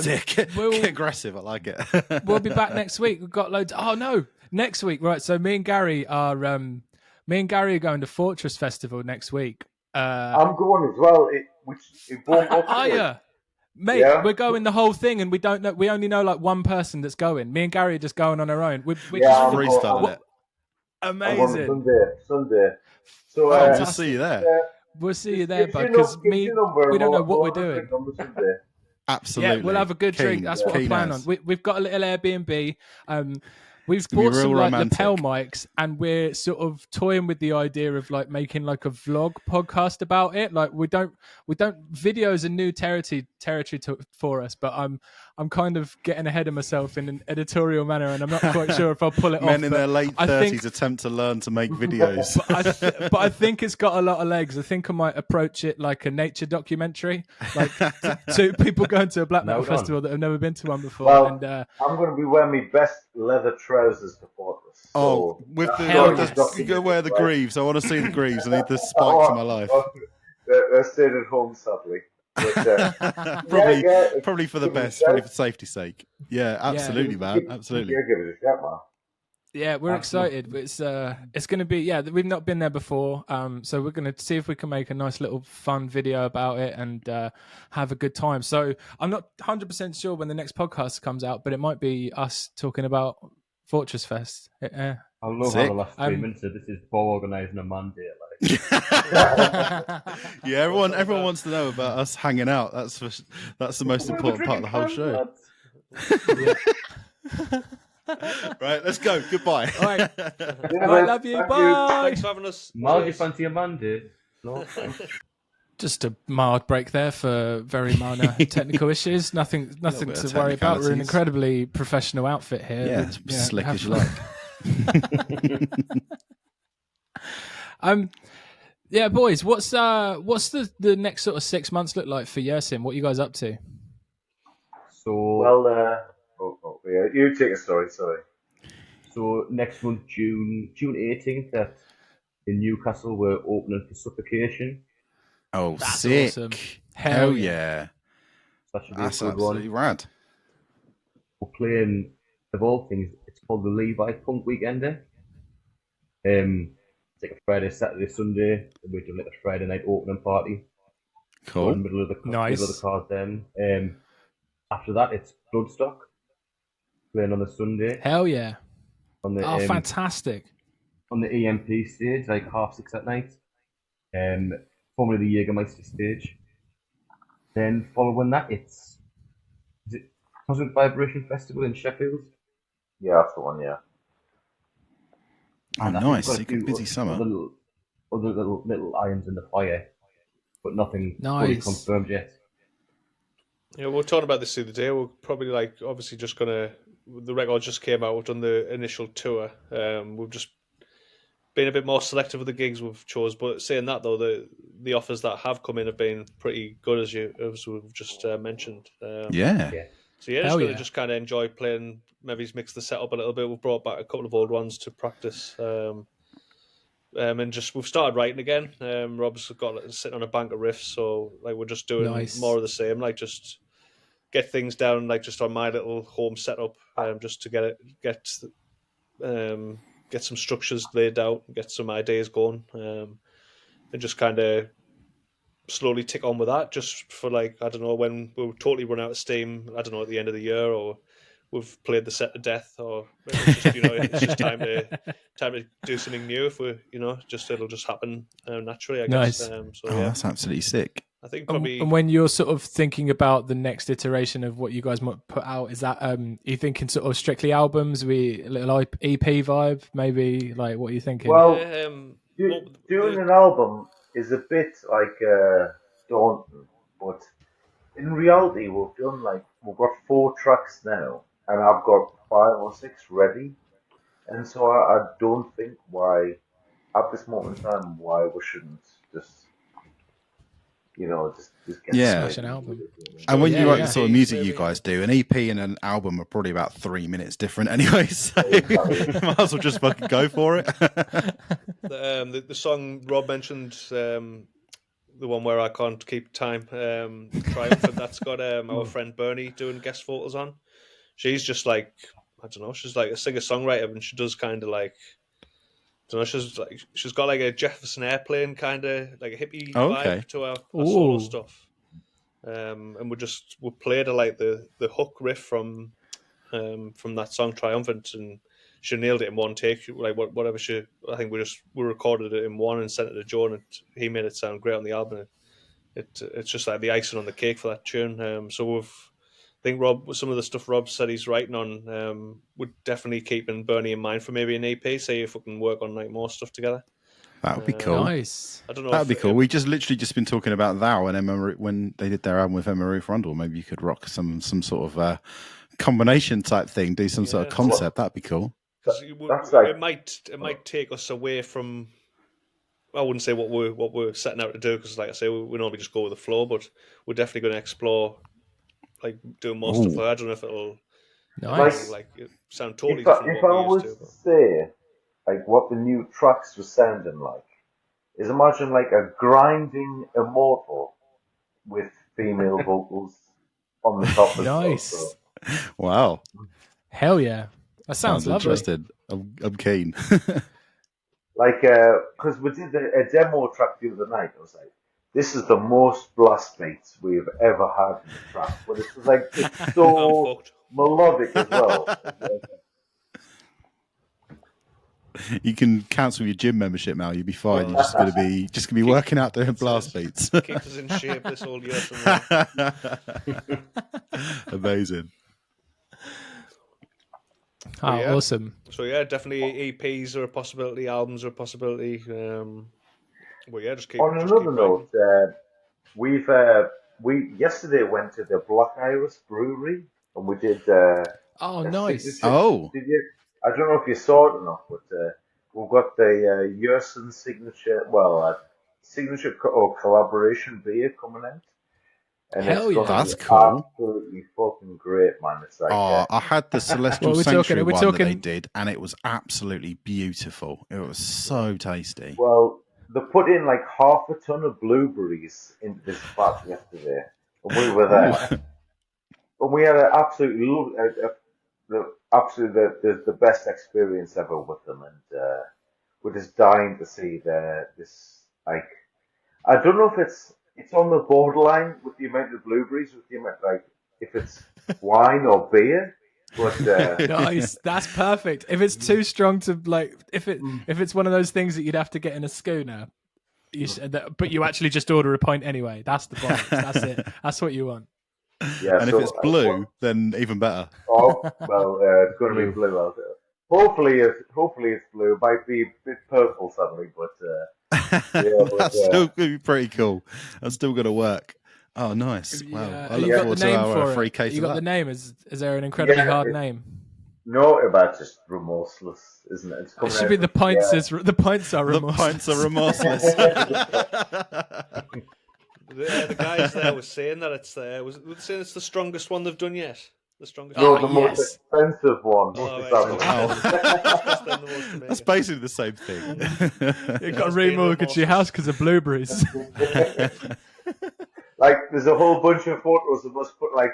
Sick. we'll- Get aggressive. I like it. We'll be back next week. We've got loads. Oh no, next week, right? So me and Gary are going to Fortress Festival next week. I'm going as well. It won't go Are through. ya? Mate, Yeah. we're going the whole thing, and we don't know. We only know like one person that's going. Me and Gary are just going on our own. We're Yeah, just I'm Freestyling it. I'm going amazing. Sunday. So We'll see you there. We'll see you there, give bud. your Because give your number we don't know and what we'll we're have a doing. drink on the Sunday. Absolutely. Yeah, we'll have a good drink. Keen. That's what I Keen plan as. on. We've got a little Airbnb. We've gonna be bought some real like romantic. lapel mics, and we're sort of toying with the idea of like making like a vlog podcast about it. Like we don't videos a new territory for us, but I'm kind of getting ahead of myself in an editorial manner, and I'm not quite sure if I'll pull it off. Men in but their late I 30s think- attempt to learn to make videos. but I think it's got a lot of legs. I think I might approach it like a nature documentary, like two people going to a black metal Well done. festival that have never been to one before. Well, and I'm going to be wearing my best leather trousers to Fortress. Oh, So with the, Hell the yes. you go wear the greaves. I want to see the greaves. I need the spikes in my life. They're staying at home, sadly. But, Probably for the give it a best, probably shout. for safety's sake. Yeah, absolutely, man. Absolutely. Yeah, give it a shot, man. yeah, we're excited. It's going to be we've not been there before, so we're going to see if we can make a nice little fun video about it and have a good time. So I'm not 100% sure when the next podcast comes out, but it might be us talking about Fortress Fest. I love Sick. how the last 3 minutes of this is Bo organising a mandate. Like, Yeah, everyone wants to know about us hanging out. That's the most important part of the whole show. Right, let's go. Goodbye. All right, Yeah, I love you. thank Bye. Thanks for having us. Mal, do you Cheers. fancy a mandate? No. Just a mild break there for very minor technical issues. Nothing bit to of worry about. We're an technicalities. incredibly professional outfit here. Yeah, We- as we slick have as you like. Yeah, boys. What's the next sort of 6 months look like for Yersin? What are you guys up to? So, Well, yeah, you take a story, sorry. so next month, June 18th, in Newcastle, we're opening for Suffocation. Oh, That's sick. awesome. Hell Hell yeah. So that should be That's a good absolutely one. rad. We're playing, of all things, it's called the Levi Punk Weekender. It's like a Friday, Saturday, Sunday. And we're doing like a Friday night opening party. So in Cool. the middle of the Nice. middle of the card then. After that, it's Bloodstock playing on the Sunday Hell yeah! on the Oh, fantastic. on the EMP stage, like 6:30 at night. Formerly the Jägermeister stage. Then following that, is it Cosmic Vibration Festival in Sheffield? Yeah, that's the one. Yeah. Oh, And I think nice. we've got So a you got a few busy summer. other little irons in the fire, but nothing fully Nice. confirmed yet. Yeah, we were talking about this the other day. We're probably obviously just gonna. The record just came out. We've done the initial tour. We've just been a bit more selective with the gigs we've chose. But saying that though, the offers that have come in have been pretty good, as we've just mentioned. Yeah. So yeah, Hell just gonna yeah. just kind of enjoy playing. Maybe mix the setup a little bit. We've brought back a couple of old ones to practice. And just we've started writing again. Rob's got sitting on a bank of riffs, so we're just doing Nice. more of the same. Just get things down, just on my little home setup, just to get some structures laid out, get some ideas going, and just kind of slowly tick on with that. Just for I don't know, when we'll totally run out of steam. I don't know, at the end of the year, or we've played the set to death, or it's just it's just time to do something new. If we it'll just happen naturally, I guess. Nice. So Oh, yeah, that's absolutely sick. I think probably. And when you're sort of thinking about the next iteration of what you guys might put out, is that are you thinking sort of strictly albums, a little EP vibe, maybe? What are you thinking? Well, Well, doing an album is a bit daunting, but in reality, we've got 4 tracks now, and I've got 5 or 6 ready, and so I don't think why at this moment in time why we shouldn't just just get Yeah. Smash an album. And when you Yeah, write yeah. the sort of music you guys do, an EP and an album are probably about 3 minutes different anyway, so might as well just fucking go for it. The song Rob mentioned, the one where I can't keep time, Triumphant, that's got our friend Bernie doing guest vocals on. She's just I don't know, she's a singer-songwriter, and she does kind of I don't know, she's got a Jefferson Airplane kind of a hippie vibe to our solo stuff. And we played her the hook riff from that song Triumphant, and she nailed it in one take. Whatever I think we recorded it in one and sent it to Joe, and he made it sound great on the album. It's just the icing on the cake for that tune. So I think some of the stuff Rob said he's writing on, would definitely keep Bernie in mind for maybe an EP. See if we can work on more stuff together. That would be cool. Nice. I don't know. That would be cool. We literally just been talking about Thou and Emma when they did their album with Emma Ruth Rundle. Maybe you could rock some sort of combination type thing, do some sort of concept. That'd be cool. It might take us away from. I wouldn't say what we're setting out to do, because, like I say, we normally just go with the flow. But we're definitely going to explore, doing more stuff. I don't know if it'll Nice. it sound totally If different. I was to say what the new tracks were sounding like, is imagine a grinding Immortal with female vocals on the top of Nice. Wow. Hell yeah. That sounds lovely. Interesting. I'm keen. Because we did a demo track the other night. I was like, this is the most blast beats we've ever had in the track. But it was it's so melodic as well. You can cancel your gym membership now. You'll be fine. You're just gonna be working out doing blast beats. Keep us in shape this whole year. Amazing. Oh, yeah. Awesome. So yeah, definitely EPs are a possibility. Albums are a possibility. Just keep. On another note, we yesterday went to the Black Iris Brewery and we did. Nice. Oh. Did you? I don't know if you saw it or not, but we've got the Yersin signature, signature or collaboration beer coming out. And hell it's yeah, that's cool. Absolutely fucking great, man. It's I had the Celestial Sanctuary one that they did, and it was absolutely beautiful. It was so tasty. Well, they put in half a ton of blueberries into this vat yesterday, and we were there, and we had an absolutely the best experience ever with them, and we're just dying to see this. I don't know if it's on the borderline with the amount of blueberries, with the amount if it's wine or beer. But nice, that's perfect. If it's too strong to if it's one of those things that you'd have to get in a schooner, You said that, but you actually just order a pint anyway. That's the point. That's it. That's what you want. Yeah, And so, if it's blue, then even better. oh well, it's going to be blue out there. Hopefully it's blue. It might be a bit purple suddenly, but That's still going to be pretty cool. That's still going to work. Oh, nice. Wow. Yeah. I You look got forward the to name our for free it. case You of got that. the name. Is there an incredibly hard name? No, about just remorseless, isn't it? It's It should be the pints. The pints are The remorseless. pints are remorseless. The guys there was saying that it's saying it's the strongest one they've done yet. The strongest. No, one. the most expensive one. That's basically the same thing. You've got to remortgage your house because of blueberries. Like, there's a whole bunch of photos of us put like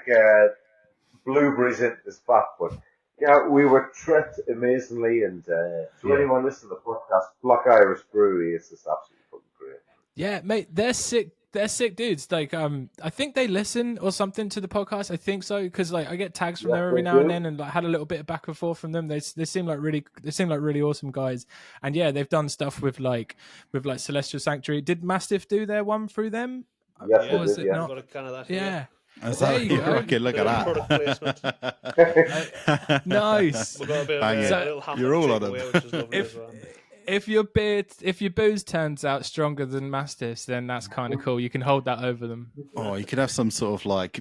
blueberries into this bath, but yeah, we were treated amazingly. And to anyone listening to the podcast, Black Irish Brewery is just absolutely fucking great. Yeah, mate, they're sick. They're sick dudes. Like, I think they listen or something to the podcast. I think so because like I get tags from them every now and then, and like had a little bit of back and forth from them. They seem like really awesome guys. And yeah, they've done stuff with like Celestial Sanctuary. Did Mastiff do their one through them? Yes, Or was did, it yeah. not? Got a can of that. Yeah. There you go. Look at Product placement. that. Nice. We've got a bit Bang of it. a little hammer You're all to on take them. away, which is lovely as well. If your booze turns out stronger than Mastiff's, then that's kind of cool. You can hold that over them. Oh, you could have some sort of like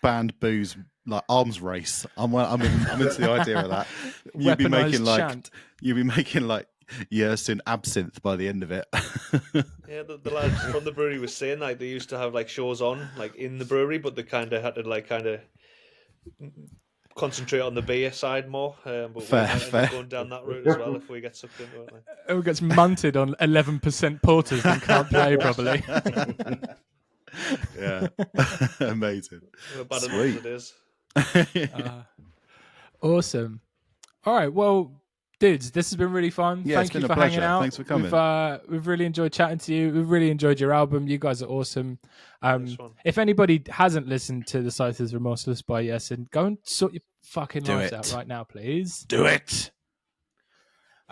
banned booze, like arms race. I'm into the idea of that. You'd be making like Yersin absinthe by the end of it. Yeah, the lads from the brewery was saying like they used to have like shows on like in the brewery, but they kind of had to concentrate on the beer side more. But Fair. we're going down that route as well if we get sucked into it. Who gets munted on 11% porters and can't play properly. Yeah, amazing. We're bad Sweet. enough as it is. Awesome. All right, well, dudes, this has been really fun. Yeah, it's Thank you been a for hanging pleasure. out. Thanks for coming. We've really enjoyed chatting to you. We've really enjoyed your album. You guys are awesome. Nice one. If anybody hasn't listened to the Scythe is Remorseless by Yersin, go and sort your fucking Do lives it. out right now, please. Do it.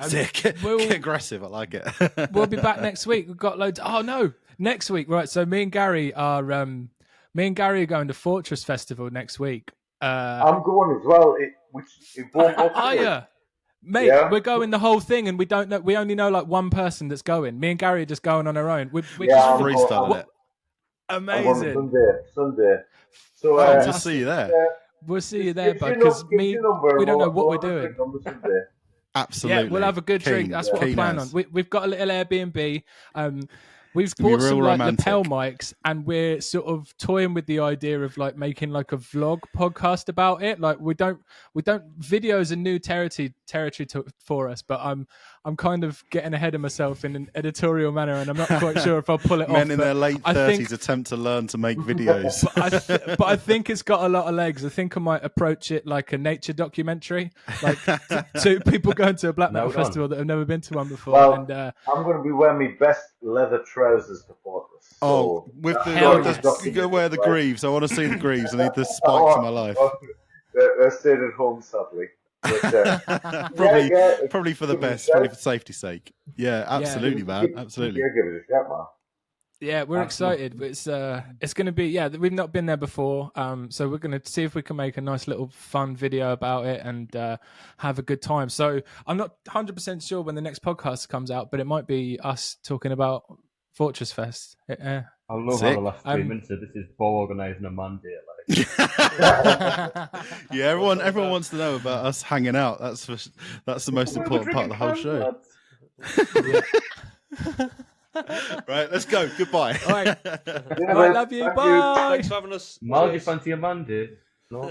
Sick. Get We'll, aggressive. I like it. we'll be back next week. We've got loads. Oh no, next week, right? So me and Gary are going to Fortress Festival next week. I'm going as well. It won't go Are through. ya? Mate, Yeah. we're going the whole thing, and we don't know. We only know like one person that's going. Me and Gary are just going on our own. We're Yeah, just I'm Freestyling it. I'm going amazing. Sunday. So We'll see you there. We'll see you there, give bud. your Because give your number, we don't know we'll what we're have a doing. drink on the Sunday. Absolutely. Yeah, we'll have a good drink. Keen. That's what I Keen plan as. on. We've got a little Airbnb. We've gonna be bought some real like romantic. lapel mics, and we're sort of toying with the idea of like making like a vlog podcast about it. Like we don't videos a new territory for us, but I'm kind of getting ahead of myself in an editorial manner, and I'm not quite sure if I'll pull it off. Men in but their late I 30s think- attempt to learn to make videos. but I think it's got a lot of legs. I think I might approach it like a nature documentary, like two people going to a black metal Well done. festival that have never been to one before. Well, and I'm going to be wearing my best leather trousers to Fortress. Oh, So with the, Hell with the yes. you go wear the greaves. I want to see the greaves. I need the spikes in my life. They're staying at home, sadly. But, Probably for the give it a best, shot. probably for safety's sake. Yeah, absolutely, man. Give- Absolutely. Yeah, give it a shot, man. yeah, we're excited. It's going to be we've not been there before, so we're going to see if we can make a nice little fun video about it and have a good time. So I'm not 100% sure when the next podcast comes out, but it might be us talking about Fortress Fest. I love Sick. how the last 3 minutes of this is Bo organising a mandate. Like, Yeah, everyone wants to know about us hanging out. That's the most important part of the whole show. Right, let's go. Goodbye. All right, Yeah, I love you. thank Bye. Thanks for having us. Mal, do you fancy a mandate? No.